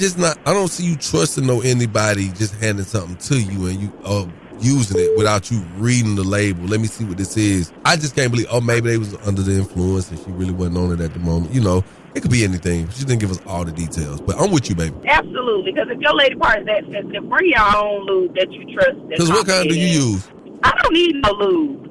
S2: don't see you trusting anybody just handing something to you and you using it without you reading the label. Let me see what this is. I just can't believe, maybe they was under the influence and she really wasn't on it at the moment. You know, it could be anything. She didn't give us all the details. But I'm with you, baby.
S6: Absolutely. Because if your lady part is that sensitive, bring your own lube that you trust.
S2: Because what kind do you use?
S6: I don't need no lube.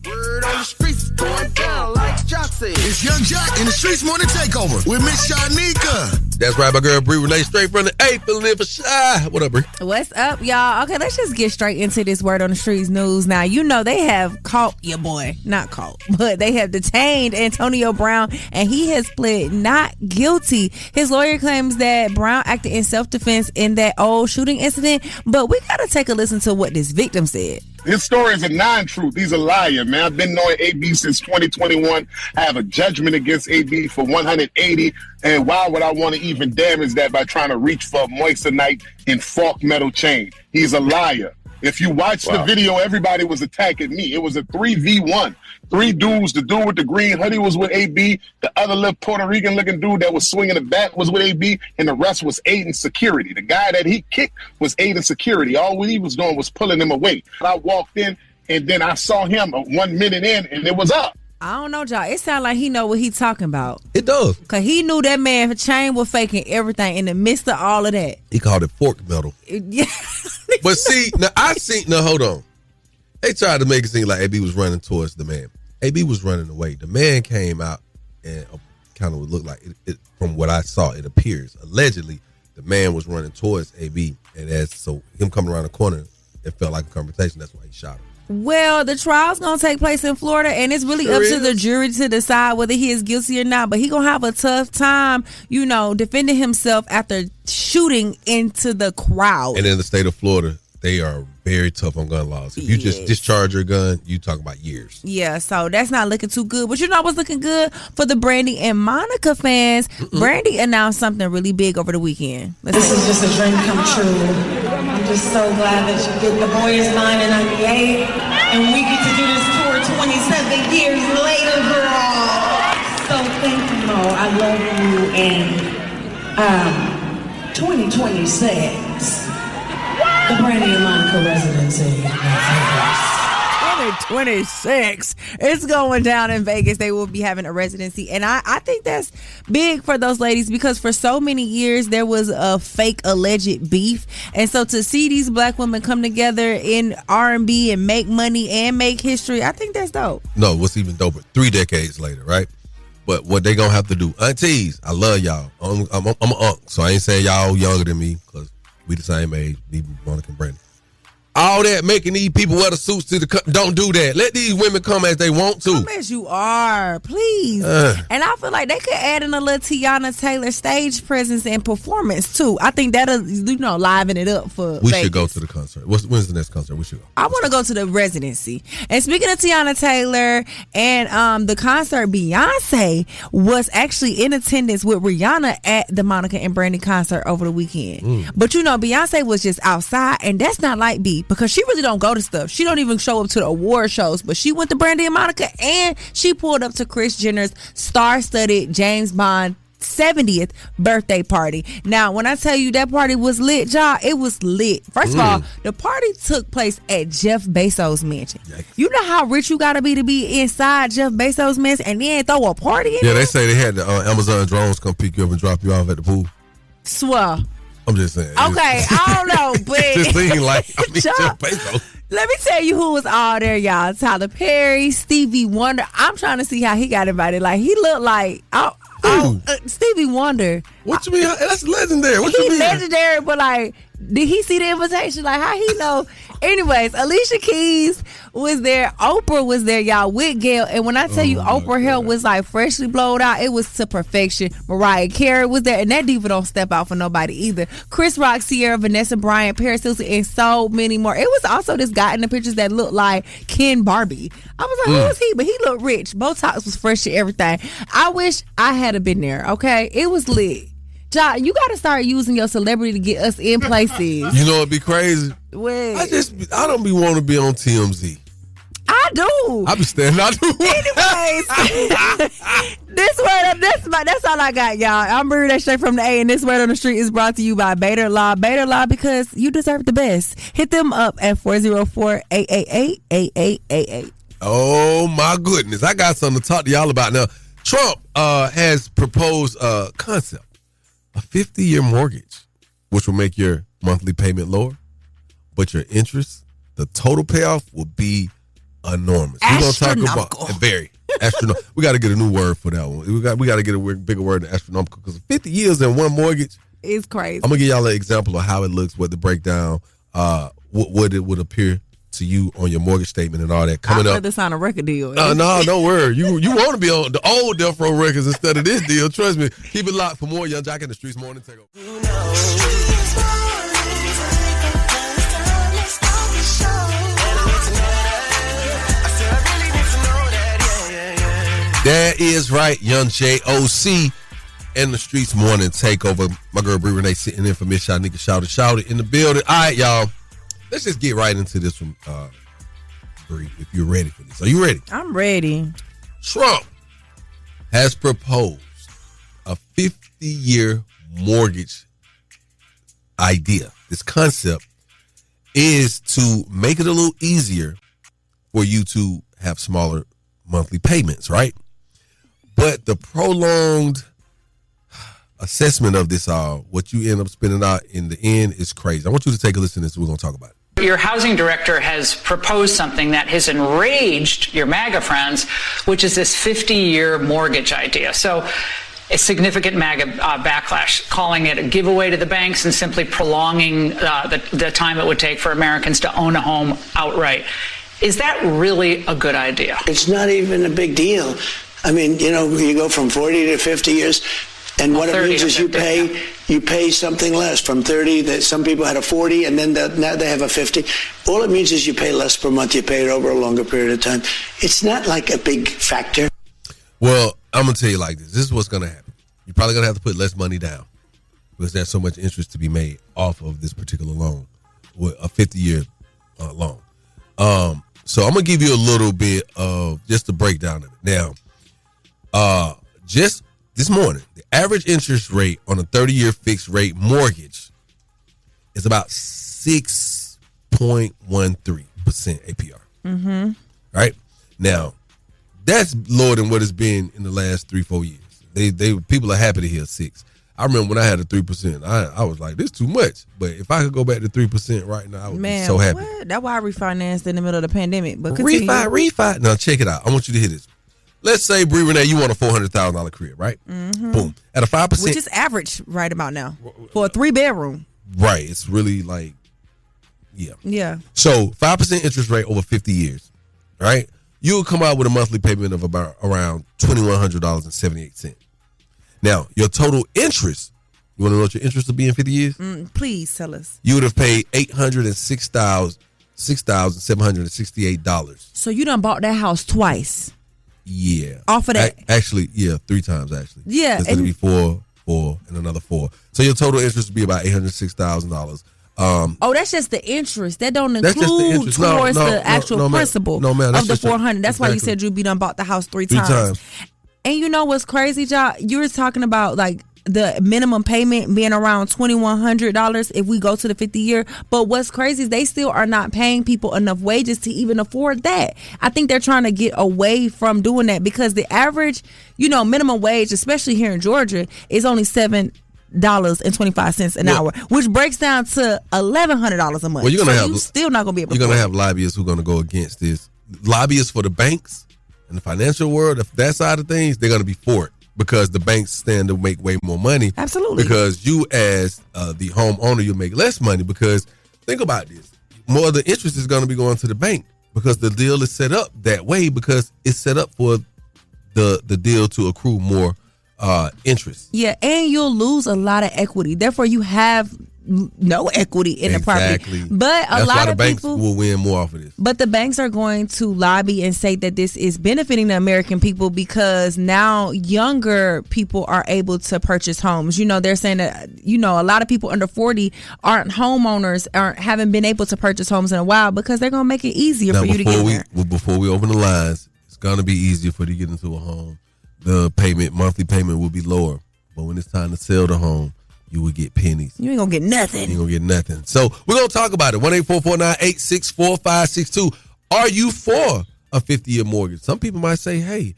S1: Word on the streets going down like Jock said.
S8: It's Young Jock in the Streetz Morning Takeover with Miss Shanika.
S2: That's right, my girl Bree Renee, straight from the A, feeling for shy. What up, Bree?
S10: What's up, y'all? Okay, let's just get straight into this Word on the Streetz news. Now, you know they have caught your boy, not caught, but they have detained Antonio Brown, and he has pled not guilty. His lawyer claims that Brown acted in self-defense in that old shooting incident, but we gotta take a listen to what this victim said.
S18: His story is a non-truth. He's a liar, man. I've been knowing AB since 2021. I have a judgment against AB for 180. And why would I want to even damage that by trying to reach for a moissanite and fork metal chain? He's a liar. If you watch the video, everybody was attacking me. It was a 3v1. 3 dudes. The dude with the green hoodie was with AB. The other little Puerto Rican looking dude that was swinging the bat was with AB. And the rest was aiding security. The guy that he kicked was aiding security. All he was doing was pulling him away. I walked in and then I saw him 1 minute in and it was up.
S10: I don't know, y'all. It sounds like he know what he talking about.
S2: It does.
S10: Because he knew that man chain was faking everything in the midst of all of that.
S2: He called it fork metal.
S10: Yeah.
S2: But see, hold on. They tried to make it seem like AB was running towards the man. AB was running away. The man came out and kind of looked like it from what I saw, it appears. Allegedly, the man was running towards AB. And so him coming around the corner, it felt like a confrontation. That's why he shot him.
S10: Well, the trial's going to take place in Florida, and it's really up to the jury to decide whether he is guilty or not. But he going to have a tough time, defending himself after shooting into the crowd.
S2: And in the state of Florida, they are very tough on gun laws. If you just discharge your gun, you talk about years.
S10: Yeah, so that's not looking too good. But you know what's looking good for the Brandy and Monica fans? Brandy announced something really big over the weekend.
S19: This is just a dream come true. I'm just so glad that you did the boy is mine in 98, and we get to do this tour 27 years later, girl. So thank you, Mo. I love you, and 2026. The Brandy and Monica residency.
S10: 2026. It's going down in Vegas. They will be having a residency. And I think that's big for those ladies because for so many years there was a fake alleged beef. And so to see these black women come together in R&B and make money and make history, I think that's dope.
S2: No, what's even doper, 3 decades later, right? But what they gonna have to do, aunties, I love y'all. I'm an unk, so I ain't saying y'all younger than me because we the same age, me, Monica, and Brandy. All that making these people wear the suits don't do that. Let these women come as they want to.
S10: Come as you are, please. And I feel like they could add in a little Tiana Taylor stage presence and performance too. I think that'll liven it up for
S2: We
S10: Vegas.
S2: should go to the concert. When's the next concert? We should go.
S10: I want to go to the residency. And speaking of Tiana Taylor and the concert, Beyonce was actually in attendance with Rihanna at the Monica and Brandy concert over the weekend. But Beyonce was just outside, and that's not like B. Because she really don't go to stuff. She don't even show up to the award shows. But she went to Brandy and Monica, and she pulled up to Kris Jenner's star-studded James Bond 70th birthday party. Now, when I tell you that party was lit, y'all, it was lit. First of all, the party took place at Jeff Bezos' mansion. Yikes. You know how rich you gotta be inside Jeff Bezos' mansion and then throw a party in there?
S2: They say they had the Amazon drones come pick you up and drop you off at the pool.
S10: Swear.
S2: I'm just saying.
S10: Okay, I don't know, but
S2: just seemed like Jeff Bezos.
S10: Let me tell you who was all there, y'all. Tyler Perry, Stevie Wonder. I'm trying to see how he got invited. Like, he looked like I Stevie Wonder.
S2: What you mean? That's legendary. What you
S10: He's
S2: mean?
S10: legendary, but like, did he see the invitation? Like, how he know? Anyways, Alicia Keys was there. Oprah was there, y'all, with Gail. And when I tell you Oprah hair was like freshly blowed out, it was to perfection. Mariah Carey was there, and that diva don't step out for nobody either. Chris Rock, Sierra, Vanessa Bryant, Paris Hilton, and so many more. It was also this guy in the pictures that looked like Ken Barbie. I was like, who is he? But he looked rich. Botox was fresh and everything. I wish I had been there, okay? It was lit. John, you got to start using your celebrity to get us in places.
S2: You know it'd be crazy?
S10: Wait.
S2: I don't be want to be on TMZ.
S10: I do.
S2: I be standing out.
S10: Anyways, that's all I got, y'all. I'm bringing that straight from the A, and this word on the street is brought to you by Bader Law. Bader Law, because you deserve the best. Hit them up at 404-888-8888.
S2: Oh my goodness, I got something to talk to y'all about now. Trump has proposed a concept. A 50-year mortgage, which will make your monthly payment lower, but your interest, the total payoff, will be enormous. We're going to talk about very astronomical. We got to get a new word for that one. We got to get a bigger word than astronomical, because 50 years in one mortgage
S10: is crazy.
S2: I'm going to give y'all an example of how it looks, what the breakdown, what it would appear to you on your mortgage statement and all that coming up.
S10: To sign a record deal.
S2: No, don't worry. You want to be on the old Death Row Records instead of this deal. Trust me. Keep it locked for more Young Jock in the Streetz Morning Takeover. That is right, Young J.O.C. and the Streetz Morning Takeover. My girl Bree Renee sitting in for Miss Shanika. Shout it in the building. All right, y'all. Let's just get right into this one, Bree, if you're ready for this. Are you ready?
S10: I'm ready.
S2: Trump has proposed a 50-year mortgage idea. This concept is to make it a little easier for you to have smaller monthly payments, right? But the prolonged assessment of this what you end up spending out in the end is crazy. I want you to take a listen to this. We're going to talk about it.
S9: Your housing director has proposed something that has enraged your MAGA friends, which is this 50-year mortgage idea. So a significant MAGA backlash, calling it a giveaway to the banks and simply prolonging the time it would take for Americans to own a home outright. Is that really a good idea?
S12: It's not even a big deal. I mean, you go from 40 to 50 years. And what it means is you pay something less from 30. That some people had a 40, and then now they have a 50. All it means is you pay less per month. You pay it over a longer period of time. It's not like a big factor.
S2: Well, I'm gonna tell you like this. This is what's gonna happen. You're probably gonna have to put less money down because there's so much interest to be made off of this particular loan, with a 50-year loan. So I'm gonna give you a little bit of just a breakdown of it. Now, just this morning, the average interest rate on a 30-year fixed rate mortgage is about 6.13% APR.
S10: Mm-hmm.
S2: Right? Now, that's lower than what it's been in the last 3-4 years. People are happy to hear 6. I remember when I had a 3%, I was like, this is too much. But if I could go back to 3% right now, I would be so happy.
S10: What? That's why I refinanced in the middle of the pandemic. But
S2: refi. Now, check it out. I want you to hear this. Let's say, Bree Renee, you want a $400,000 crib, right?
S10: Mm-hmm.
S2: Boom. At a 5%.
S10: Which is average right about now for a 3-bedroom.
S2: Right. It's really like, yeah.
S10: Yeah.
S2: So 5% interest rate over 50 years, right? You'll come out with a monthly payment of around $2,100.78. Now, your total interest, you want to know what your interest will be in 50 years?
S10: Please tell us.
S2: You would have paid $6,768.
S10: So you done bought that house twice.
S2: Yeah.
S10: Off of that?
S2: Actually, yeah, 3 times actually.
S10: Yeah.
S2: It's going to be 4, and another 4. So your total interest would be about $806,000.
S10: That's just the interest. That don't include towards the actual principal
S2: of
S10: the 400. That's why you said you done bought the house 3 times. And you know what's crazy, y'all? You were talking about like the minimum payment being around $2,100 if we go to the 50-year. But what's crazy is they still are not paying people enough wages to even afford that. I think they're trying to get away from doing that because the average, minimum wage, especially here in Georgia, is only $7.25 an hour, which breaks down to $1,100 a month.
S2: Well, you're
S10: still not going to be able to.
S2: You're going to have lobbyists who are going to go against this. Lobbyists for the banks and the financial world, if that side of things, they're going to be for it. because the banks stand to make way more money.
S10: Absolutely.
S2: Because you as the homeowner, you'll make less money because think about this. More of the interest is going to be going to the bank because the deal is set up that way because it's set up for the deal to accrue more interest.
S10: Yeah, and you'll lose a lot of equity. Therefore, you have no equity in the property. But
S2: That's
S10: a lot
S2: why the
S10: of
S2: banks
S10: people
S2: will win more off of this.
S10: But the banks are going to lobby and say that this is benefiting the American people because now younger people are able to purchase homes. You know, they're saying that, you know, a lot of people under 40 aren't homeowners, haven't been able to purchase homes in a while because they're going to make it easier for you to get there.
S2: Before we open the lines, it's going to be easier for you to get into a home. The monthly payment will be lower. But when it's time to sell the home, you will get pennies.
S10: You ain't gonna get nothing.
S2: You ain't gonna get nothing. So we're gonna talk about it. 1-844-986-4562. Are you for a 50-year mortgage? Some people might say, hey,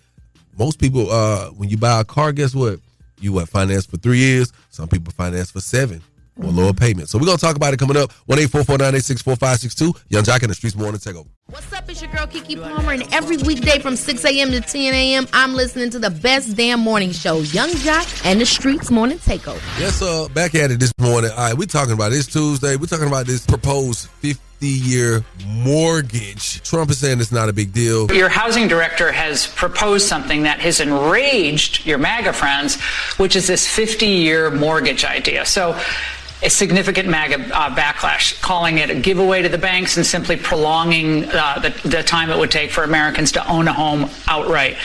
S2: most people, when you buy a car, guess what? You finance for 3 years. Some people finance for 7 or lower payment. So we're gonna talk about it coming up. 1-844-986-4562. Young Jock in the Streetz Morning Takeover.
S4: What's up? It's your girl Kiki Palmer, and every weekday from 6 a.m. to 10 a.m., I'm listening to the best damn morning show, Young Jock and the Streetz Morning Takeover.
S2: Yes, back at it this morning. All right, we're talking about this Tuesday. We're talking about this proposed 50-year mortgage. Trump is saying it's not a big deal.
S9: Your housing director has proposed something that has enraged your MAGA friends, which is this 50-year mortgage idea. So a significant MAGA backlash, calling it a giveaway to the banks and simply prolonging the time it would take for Americans to own a home outright.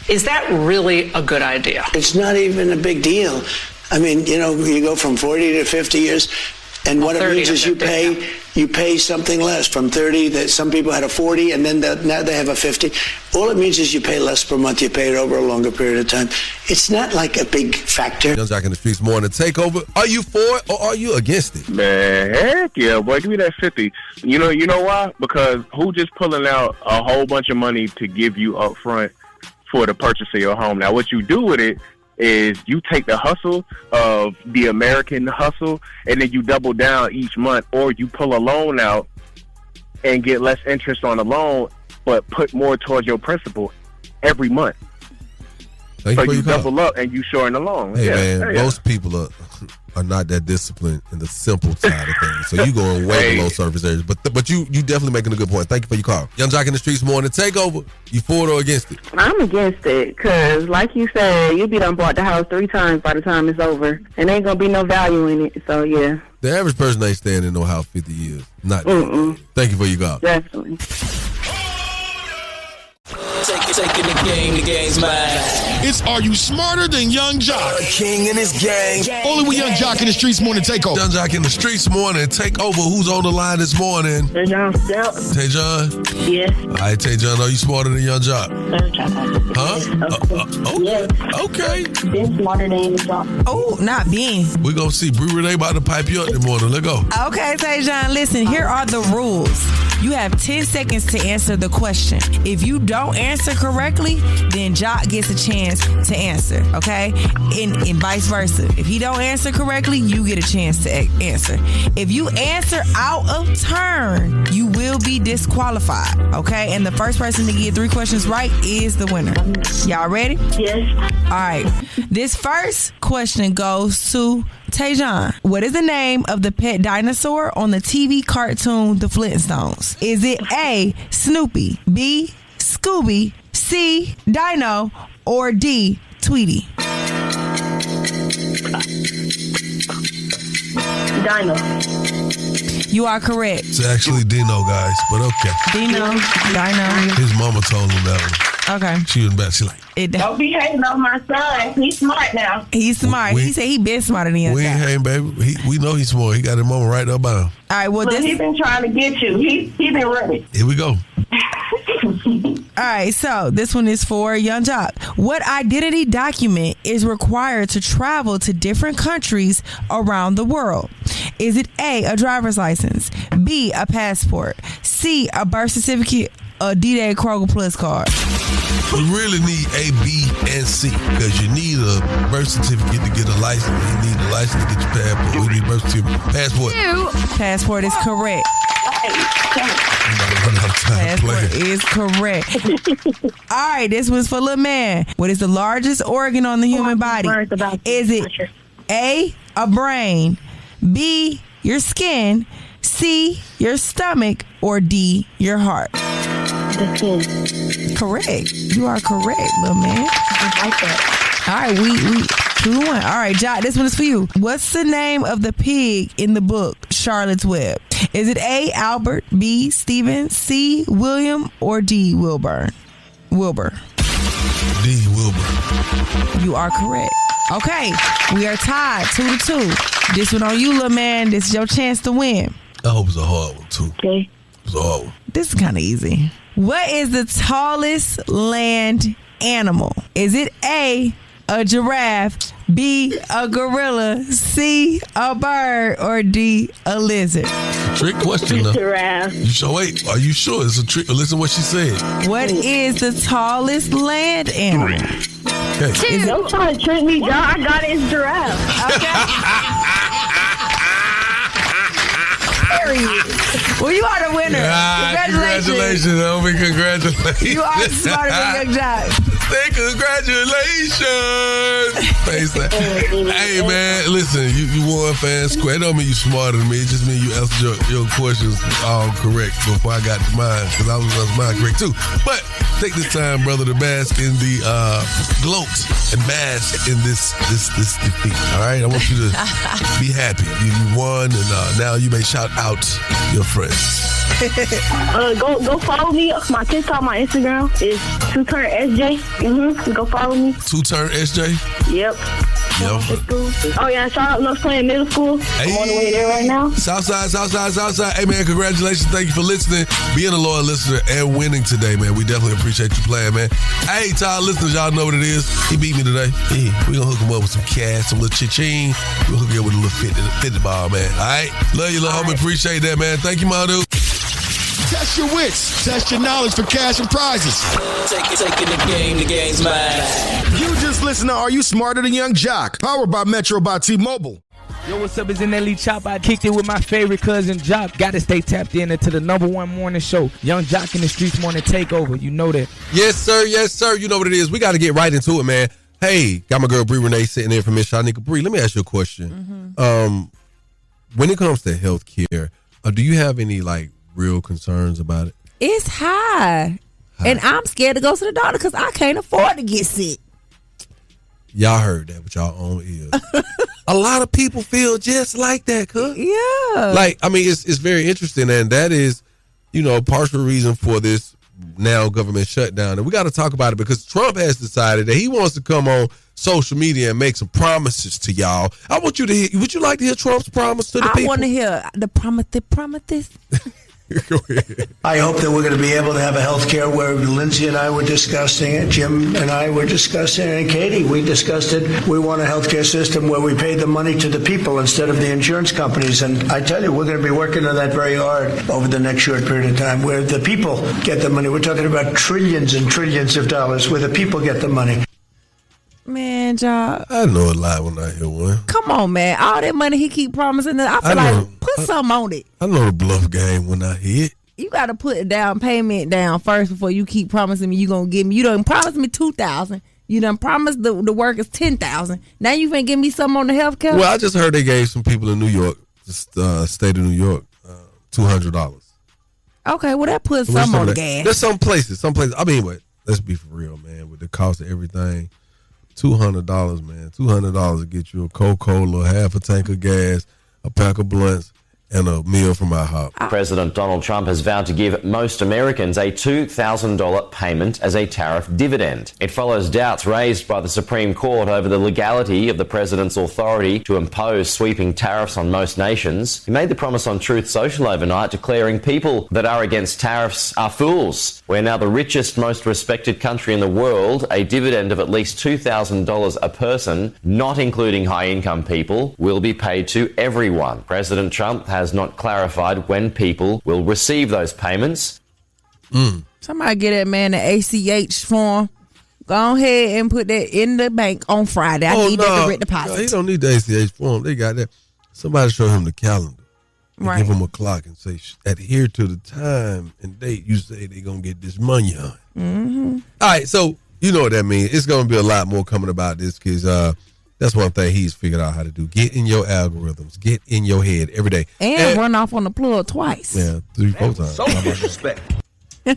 S9: Is that really a good idea?
S12: It's not even a big deal. I mean, you know, you go from 40 to 50 years, and what it means is you pay something less from 30. That some people had a 40, and then now they have a 50. All it means is you pay less per month. You pay it over a longer period of time. It's not like a big factor.
S2: Young Jock in the Streetz Morning Takeover. Are you for it or are you against it?
S23: Man, heck yeah, boy. Give me that 50. You know why? Because who just pulling out a whole bunch of money to give you up front for the purchase of your home? Now, what you do with it is you take the hustle of the American hustle and then you double down each month, or you pull a loan out and get less interest on the loan but put more towards your principal every month. So you double up and you shorten the loan.
S2: Hey, man, most people are not that disciplined in the simple side of things. So you going way below surface areas. But you definitely making a good point. Thank you for your call. Young Jock in the Streetz Morning Takeover. You for it or against it?
S6: I'm against it because, like you said, you be done bought the house 3 times by the time it's over, and ain't gonna be no value in it. So yeah.
S2: The average person ain't staying in no house 50 years. Not. Thank you for your call.
S6: Definitely.
S1: Taking the game's mine.
S8: It's Are You Smarter Than Young Jock?
S1: A king in his gang.
S8: Only with Young Jock in the Streetz Morning Takeover.
S2: Young Jock in the Streetz Morning Takeover. Who's on the line this morning?
S6: Tajon.
S2: Yes. All right, Tajon, are you smarter than Young Jock? Huh? Okay.
S6: Been smarter than Young Jock.
S10: Oh, not being.
S2: We're going to see. Bree Renee about to pipe you up this morning. Let's go.
S10: Okay, Tajon, listen, here are the rules. You have 10 seconds to answer the question. If you don't answer correctly, then Jock gets a chance to answer, okay? And vice versa. If he don't answer correctly, you get a chance to answer. If you answer out of turn, you will be disqualified, okay? And the first person to get 3 questions right is the winner. Y'all ready?
S6: Yes.
S10: All right. This first question goes to Tajon. What is the name of the pet dinosaur on the TV cartoon The Flintstones? Is it A, Snoopy, B, Scooby, C, Dino, or D, Tweety?
S6: Dino.
S10: You are correct.
S2: It's actually Dino, guys, but okay.
S10: Dino.
S2: His mama told him that one.
S10: Okay.
S2: She was back. She like,
S6: don't be hating on my son. He's smart now.
S10: He's smart. He said he been smarter than you.
S2: We ain't hating, baby. We know he's smart. He got his mama right up by him.
S10: All right, well,
S6: he's been trying to get you. He been ready.
S2: Here we go.
S10: All right, so this one is for Young Jock. What identity document is required to travel to different countries around the world? Is it A, a driver's license, B, a passport, C, a birth certificate, or D-Day Kroger Plus card?
S2: You really need A, B, and C because you need a birth certificate to get a license. You need a license to get your passport. We need a birth certificate. Passport.
S10: Passport is correct. Passport is correct. All right, this was for little man. What is the largest organ on the human body? Is it A, a brain, B, your skin, C, your stomach, or D, your heart? The skin. Correct. You are correct, little man. I like that. All right, we 2-1. All right, Jock, this one is for you. What's the name of the pig in the book Charlotte's Web? Is it A, Albert, B, Stephen, C, William, or D, Wilbur? Wilbur.
S2: D, Wilbur.
S10: You are correct. Okay, we are tied 2-2. This one on you, little man. This is your chance to win.
S2: I hope it's a hard one, too.
S10: Okay.
S2: It's a hard one.
S10: This is kind of easy. What is the tallest land animal? Is it A, a giraffe, B, a gorilla, C, a bird, or D, a lizard?
S2: Trick question, though.
S10: Giraffe.
S2: You sure? Wait, are you sure it's a trick? Listen to what she said.
S10: What is the tallest land animal?
S2: Okay.
S20: Don't try to trick me, John. I got it. It's giraffe.
S10: Well, you are the winner.
S2: Congratulations, homie. Congratulations.
S10: You are smarter than Young Jock.
S2: Say congratulations. Hey, man, listen, you won fan square. It don't mean you smarter than me. It just means you answered your questions all correct before I got to mine, because I was mine correct, too. But take this time, brother, to bask in the gloat and bask in this defeat. All right? I want you to be happy. You won, and now you may shout out your friends.
S20: Go follow me. My TikTok, my Instagram is 2turnsj. Go follow me.
S2: 2turnsj?
S20: Yep. Oh yeah, shout out North Plain Middle School. I'm on the way there right now.
S2: Southside. Hey man, congratulations. Thank you for listening, being a loyal listener, and winning today, man. We definitely appreciate you playing, man. Hey, to our listeners, y'all know what it is. He beat me today. We gonna hook him up with some cash, some little cha-ching. We'll hook him up with a little 50 ball, man. All right? Love you, little homie. Appreciate that, man. Thank you, my dude.
S8: Test your wits. Test your knowledge for cash and prizes.
S1: Taking the game's mine.
S15: You just listen to Are You Smarter Than Young Jock? Powered by Metro by T-Mobile.
S13: Yo, what's up? It's Nelly Chop. I kicked it with my favorite cousin, Jock. Gotta stay tapped into the #1 morning show, Young Jock in the Streetz Morning Takeover. You know that.
S2: Yes, sir. Yes, sir. You know what it is. We got to get right into it, man. Hey, got my girl Bree Renee sitting there for Miss Shanika. Bree, let me ask you a question. When it comes to health care, do you have any, real concerns about it?
S10: It's high. And I'm scared to go to the doctor because I can't afford to get sick.
S2: Y'all heard that with y'all own ears. A lot of people feel just like that, cuz.
S10: Yeah.
S2: It's very interesting, and that is, partial reason for this now government shutdown. And we got to talk about it because Trump has decided that he wants to come on social media and make some promises to y'all. I want you to hear. Would you like to hear Trump's promise to the people?
S10: I want to hear the promises.
S2: Go ahead.
S12: I hope that we're going to be able to have a health care where Lindsay and I were discussing it, Jim and I were discussing it, and Katie, we discussed it. We want a health care system where we pay the money to the people instead of the insurance companies. And I tell you, we're going to be working on that very hard over the next short period of time, where the people get the money. We're talking about trillions and trillions of dollars where the people get the money.
S10: Man, Jock.
S2: I know a lie when I hear one.
S10: Come on, man. All that money he keep promising. I feel like put something on it.
S2: I know the bluff game when I hear it.
S10: You got to put a down payment down first before you keep promising me you going to give me. You done promised me $2,000. You done promised the workers $10,000. Now you finna give me something on the health care?
S2: Well, I just heard they gave some people in New York, the state of New York, $200.
S10: Okay, well, that puts something on the gas.
S2: There's some places. I mean, but let's be for real, man. With the cost of everything, $200, man. $200 to get you a Coca-Cola, half a tank of gas, a pack of blunts, and a meal from IHOP.
S14: President Donald Trump has vowed to give most Americans a $2,000 payment as a tariff dividend. It follows doubts raised by the Supreme Court over the legality of the president's authority to impose sweeping tariffs on most nations. He made the promise on Truth Social overnight, declaring people that are against tariffs are fools. We're now the richest, most respected country in the world. A dividend of at least $2,000 a person, not including high-income people, will be paid to everyone. President Trump has not clarified when people will receive those payments.
S10: Somebody get that man the ACH form. Go ahead and put that in the bank on Friday. I need that direct deposit.
S2: No, he don't need the ACH form. They got that. Somebody show him the calendar. and give them a clock and say, adhere to the time and date you say they're going to get this money on.
S10: Mm-hmm.
S2: All right, so you know what that means. It's going to be a lot more coming about this because that's one thing he's figured out how to do. Get in your algorithms. Get in your head every day.
S10: And run off on the plug twice.
S2: Yeah, 3-4 times.
S1: So disrespect.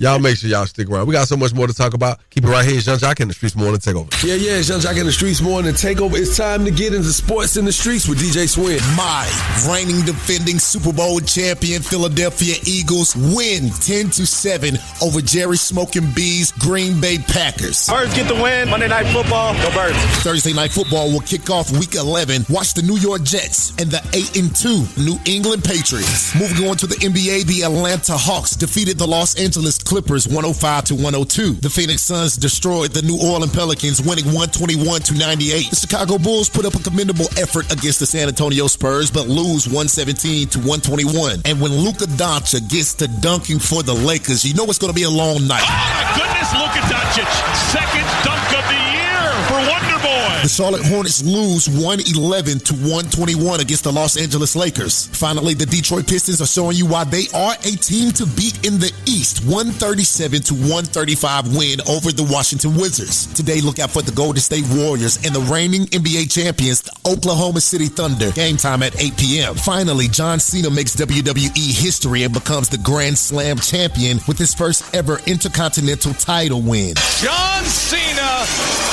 S2: Y'all make sure y'all stick around. We got so much more to talk about. Keep it right here. It's Young Jock in the Streetz Morning Takeover. Yeah, it's Young Jock in the Streetz Morning Takeover. It's time to get into sports in the streets with DJ Swin.
S8: My reigning defending Super Bowl champion Philadelphia Eagles win 10-7 over Jerry Smoking B's Green Bay Packers.
S1: Birds get the win. Monday Night Football. Go Birds.
S8: Thursday Night Football will kick off Week 11. Watch the New York Jets and the 8-2 New England Patriots. Moving on to the NBA, the Atlanta Hawks defeated the Los Angeles Clippers 105-102. The Phoenix Suns destroyed the New Orleans Pelicans, winning 121-98. The Chicago Bulls put up a commendable effort against the San Antonio Spurs, but lose 117-121. And when Luka Doncic gets to dunking for the Lakers, you know it's going to be a long night.
S11: Oh my goodness, Luka Doncic, second dunk of the year for Wonder Boy.
S8: The Charlotte Hornets lose 111-121 against the Los Angeles Lakers. Finally, the Detroit Pistons are showing you why they are a team to beat in the East. 137-135 win over the Washington Wizards. Today, look out for the Golden State Warriors and the reigning NBA champions, the Oklahoma City Thunder. Game time at 8 p.m. Finally, John Cena makes WWE history and becomes the Grand Slam champion with his first ever Intercontinental title win.
S11: John Cena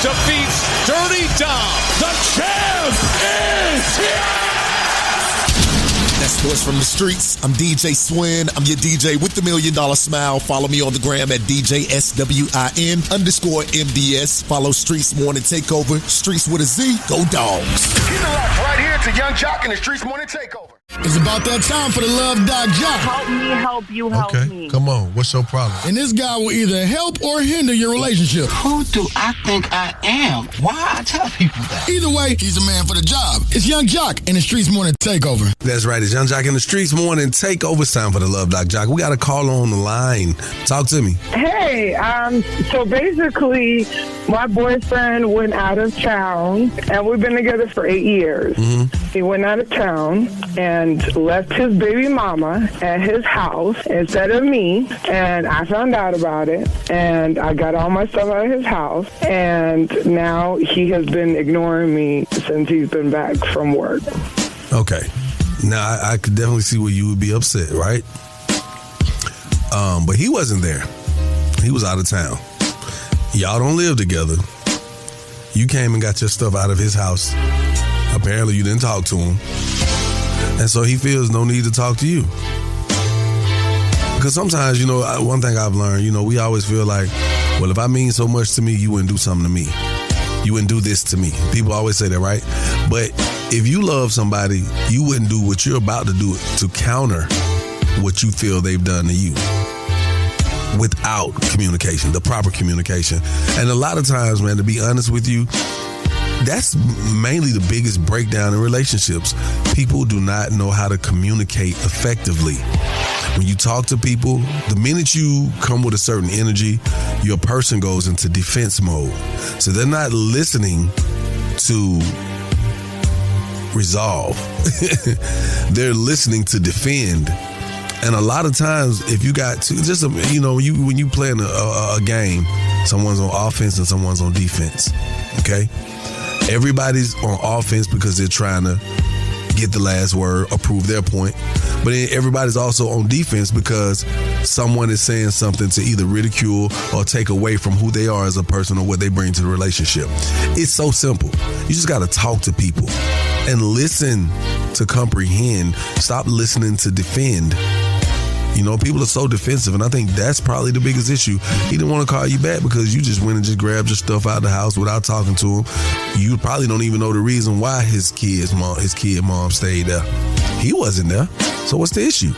S11: defeats Dirty Dom. The champ is here!
S8: That's sports from the streets. I'm DJ Swin. I'm your DJ with the $1 Million Smile. Follow me on the gram at DJSWIN_MDS. Follow Streetz Morning Takeover. Streets with a Z. Go Dogs.
S1: Get it up right here to Young Jock in the Streetz Morning Takeover.
S15: It's about that time for the Love Doc Jock.
S6: Help me, help you, help me.
S2: Come on. What's your problem?
S15: And this guy will either help or hinder your relationship.
S16: Who do I think I am? Why I tell people that?
S15: Either way, he's a man for the job. It's Young Jock in the Streetz Morning Takeover.
S2: That's right. It's Young Jock in the Streetz Morning Takeover. It's time for the Love Doc Jock. We got a call on the line. Talk to me.
S6: Hey, so basically, my boyfriend went out of town, and we've been together for 8 years.
S2: Mm-hmm.
S6: He went out of town and left his baby mama at his house instead of me, and I found out about it, and I got all my stuff out of his house, and now he has been ignoring me since he's been back from work.
S2: Okay. Now, I could definitely see where you would be upset, right? But he wasn't there. He was out of town. Y'all don't live together. You came and got your stuff out of his house. Apparently, you didn't talk to him. And so he feels no need to talk to you. Because sometimes, one thing I've learned, we always feel like, well, if I mean so much to me, you wouldn't do something to me. You wouldn't do this to me. People always say that, right? But if you love somebody, you wouldn't do what you're about to do to counter what you feel they've done to you without communication, the proper communication. And a lot of times, man, to be honest with you, that's mainly the biggest breakdown in relationships. People do not know how to communicate effectively. When you talk to people, the minute you come with a certain energy, your person goes into defense mode. So they're not listening to resolve. They're listening to defend. And a lot of times, if you got to, when you playing a game, someone's on offense and someone's on defense. Okay? Everybody's on offense because they're trying to get the last word or prove their point. But then everybody's also on defense because someone is saying something to either ridicule or take away from who they are as a person or what they bring to the relationship. It's so simple. You just got to talk to people and listen to comprehend. Stop listening to defend. People are so defensive, and I think that's probably the biggest issue. He didn't want to call you back because you just went and just grabbed your stuff out of the house without talking to him. You probably don't even know the reason why his kid mom stayed there. He wasn't there. So what's the issue?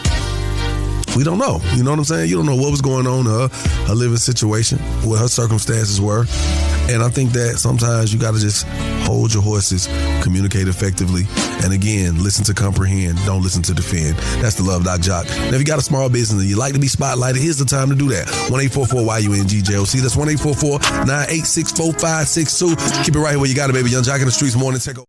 S2: We don't know. You know what I'm saying? You don't know what was going on in her living situation, what her circumstances were. And I think that sometimes you got to just hold your horses, communicate effectively, and again, listen to comprehend, don't listen to defend. That's the Love Doc Jock. Now, if you got a small business and you like to be spotlighted, here's the time to do that. 1-844-YUNGJOC. That's 1-844-986-4562. Keep it right here where you got it, baby. Young Jock in the Streetz Morning Takeover.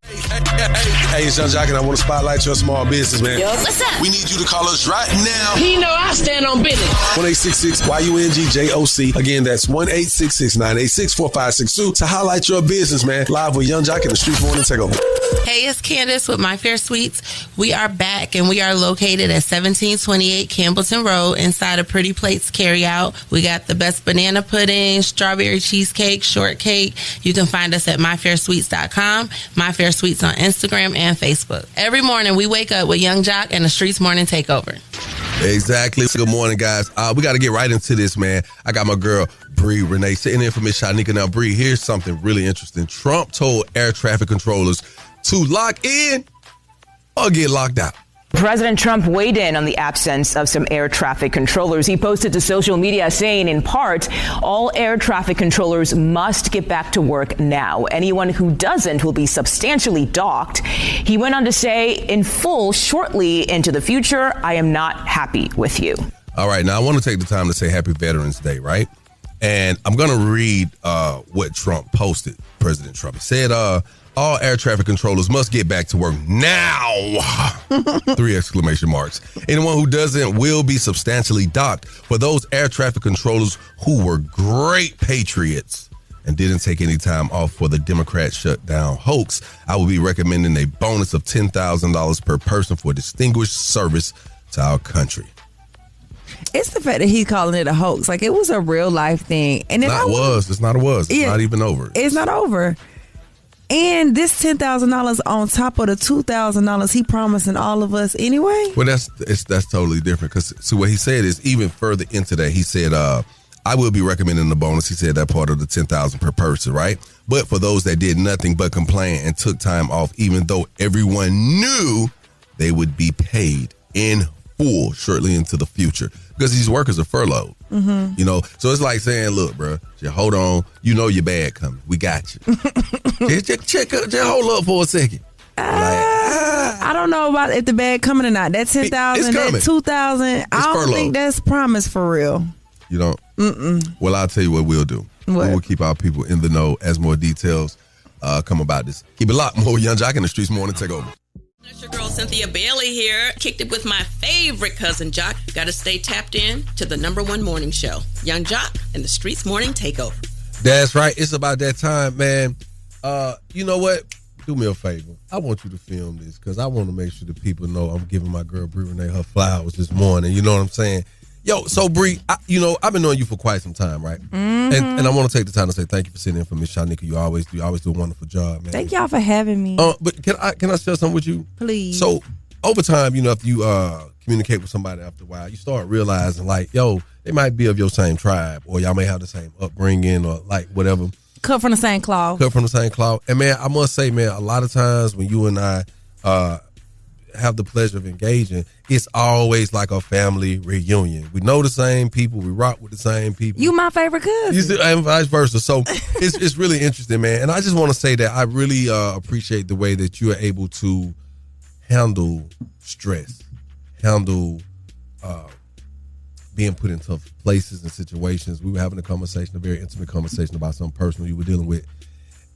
S2: Hey, it's Young Jock, and I want to spotlight your small business, man.
S1: Yo, what's up?
S2: We need you to call us right now.
S1: He know I stand on business.
S2: 1-866-YUNGJOC. Again, that's 1-866-986-4562 to highlight your business, man. Live with Young Jock in the Streetz Morning Takeover.
S17: Hey, it's Candace with My Fair Sweets. We are back, and we are located at 1728 Campbellton Road inside of Pretty Plates Carryout. We got the best banana pudding, strawberry cheesecake, shortcake. You can find us at myfairsweets.com, My Fair Sweets on Instagram and Facebook. Every morning, we wake up with Young Jock and the Streetz Morning Takeover.
S2: Exactly. Good morning, guys. We got to get right into this, man. I got my girl, Bree Renee, sitting in for Miss Shanika. Now, Bree, here's something really interesting. Trump told air traffic controllers to lock in or get locked out.
S21: President Trump weighed in on the absence of some air traffic controllers. He posted to social media saying, in part, all air traffic controllers must get back to work now. Anyone who doesn't will be substantially docked. He went on to say, in full, shortly into the future, I am not happy with you.
S2: All right. Now, I want to take the time to say Happy Veterans Day, right? And I'm going to read what Trump posted, President Trump. He said, all air traffic controllers must get back to work now. 3 exclamation marks. Anyone who doesn't will be substantially docked. For those air traffic controllers who were great patriots and didn't take any time off for the Democrat shutdown hoax, I will be recommending a bonus of $10,000 per person for distinguished service to our country.
S10: It's the fact that he's calling it a hoax. Like, it was a real life thing. And
S2: It's not a was. It's not even over.
S10: It's not over. And this $10,000 on top of the $2,000 he promising all of us anyway.
S2: Well, that's totally different, because see what he said is even further into that. He said, I will be recommending the bonus. He said that part of the $10,000 per person, right? But for those that did nothing but complain and took time off, even though everyone knew they would be paid in full shortly into the future, because these workers are furloughed. Mm-hmm. You know, so it's like saying, look, bro, just hold on. You know your bag coming. We got you. just hold up for a second.
S10: I don't know about if the bag coming or not. That $10,000, that $2,000, I don't think that's promised for real.
S2: You don't? Mm-mm. Well, I'll tell you what we'll do.
S10: What?
S2: We will keep our people in the know as more details come about this. Keep it locked. More Young Jock in the Streetz Morning Takeover.
S22: It's your girl Cynthia Bailey here. Kicked it with my favorite cousin Jock. Got to stay tapped in to the #1 morning show, Young Jock and the Streetz Morning Takeover.
S2: That's right. It's about that time, man. You know what? Do me a favor. I want you to film this, because I want to make sure that people know I'm giving my girl Bree Renee her flowers this morning. You know what I'm saying? Yo, so Bree, I've been knowing you for quite some time, right? Mm-hmm. And I want to take the time to say thank you for sitting in for Miss Shanika. You always do a wonderful job, man.
S10: Thank y'all for having me.
S2: But can I share something with you?
S10: Please.
S2: So over time, if you communicate with somebody after a while, you start realizing, like, yo, they might be of your same tribe, or y'all may have the same upbringing, or like whatever.
S10: Cut from the same cloth.
S2: And man, I must say, man, a lot of times when you and I have the pleasure of engaging, it's always like a family reunion. We know the same people, we rock with the same people.
S10: You my favorite cousin.
S2: And vice versa. So it's really interesting, man. And I just want to say that I really appreciate the way that you are able to handle stress, handle being put in tough places and situations. We were having a very intimate conversation about something personal you were dealing with.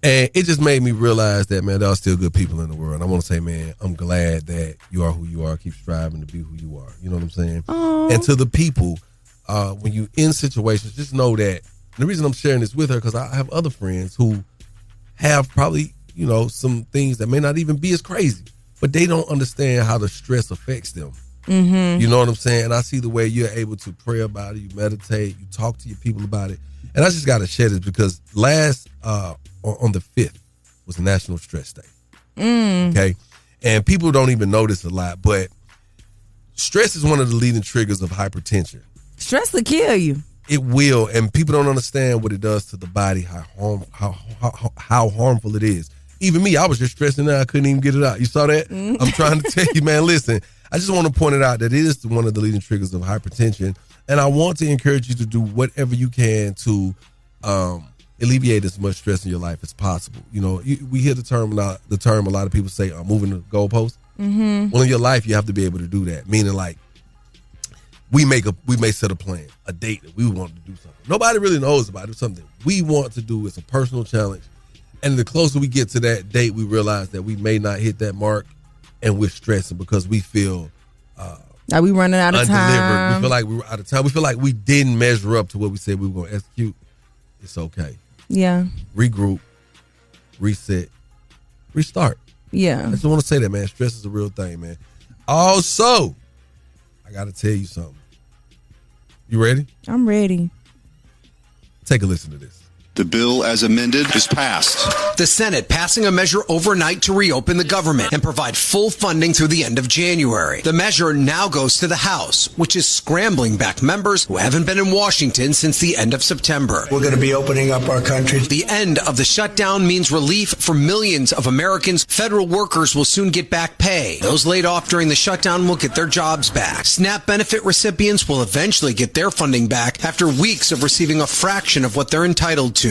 S2: And it just made me realize that, man, there are still good people in the world. And I want to say, man, I'm glad that you are who you are. Keep striving to be who you are. You know what I'm saying?
S10: Aww.
S2: And to the people, when you in situations, just know that the reason I'm sharing this with her, because I have other friends who have probably, some things that may not even be as crazy, but they don't understand how the stress affects them.
S10: Mm-hmm.
S2: You know what I'm saying? And I see the way you're able to pray about it, you meditate, you talk to your people about it. And I just got to share this because last on the 5th was National Stress Day. Okay? And people don't even know this a lot, but stress is one of the leading triggers of hypertension.
S10: Stress will kill you.
S2: It will, and people don't understand what it does to the body, how harmful it is. Even me, I was just stressing out. I couldn't even get it out. You saw that? I'm trying to tell you, man, listen, I just want to point it out that it is one of the leading triggers of hypertension. And I want to encourage you to do whatever you can to alleviate as much stress in your life as possible. You know, we hear the term a lot of people say, moving the goalpost.
S10: Mm-hmm.
S2: Well, in your life, you have to be able to do that. Meaning, like, we may set a plan, a date that we want to do something. Nobody really knows about it. It's something we want to do. It's a personal challenge. And the closer we get to that date, we realize that we may not hit that mark, and we're stressing because we feel
S10: are we running out of time?
S2: We feel like we were out of time. We feel like we didn't measure up to what we said we were going to execute. It's okay.
S10: Yeah.
S2: Regroup, reset, restart.
S10: Yeah.
S2: I just want to say that, man. Stress is a real thing, man. Also, I got to tell you something. You ready?
S10: I'm ready.
S2: Take a listen to this.
S3: The bill as amended is passed.
S5: The Senate passing a measure overnight to reopen the government and provide full funding through the end of January. The measure now goes to the House, which is scrambling back members who haven't been in Washington since the end of September.
S12: We're going to be opening up our country.
S5: The end of the shutdown means relief for millions of Americans. Federal workers will soon get back pay. Those laid off during the shutdown will get their jobs back. SNAP benefit recipients will eventually get their funding back after weeks of receiving a fraction of what they're entitled to.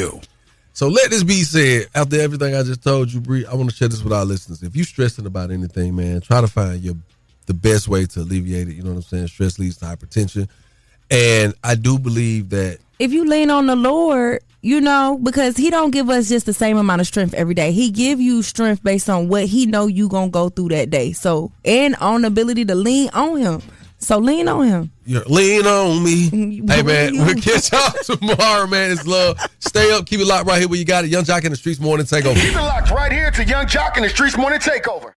S2: So let this be said. After everything I just told you, Bree, I want to share this with our listeners. If you're stressing about anything, man, try to find the best way to alleviate it. You know what I'm saying? Stress leads to hypertension. And I do believe that
S10: if you lean on the Lord, you know, because he don't give us just the same amount of strength every day. He give you strength based on what he know you going to go through that day. So, and on the ability to lean on him. So lean on him.
S2: Yeah, lean on me. Hey, man, we'll catch y'all tomorrow, man. It's love. Stay up. Keep it locked right here where you got it. Young Jock in the Streetz Morning Takeover.
S15: Keep it locked right here to Young Jock in the Streetz Morning Takeover.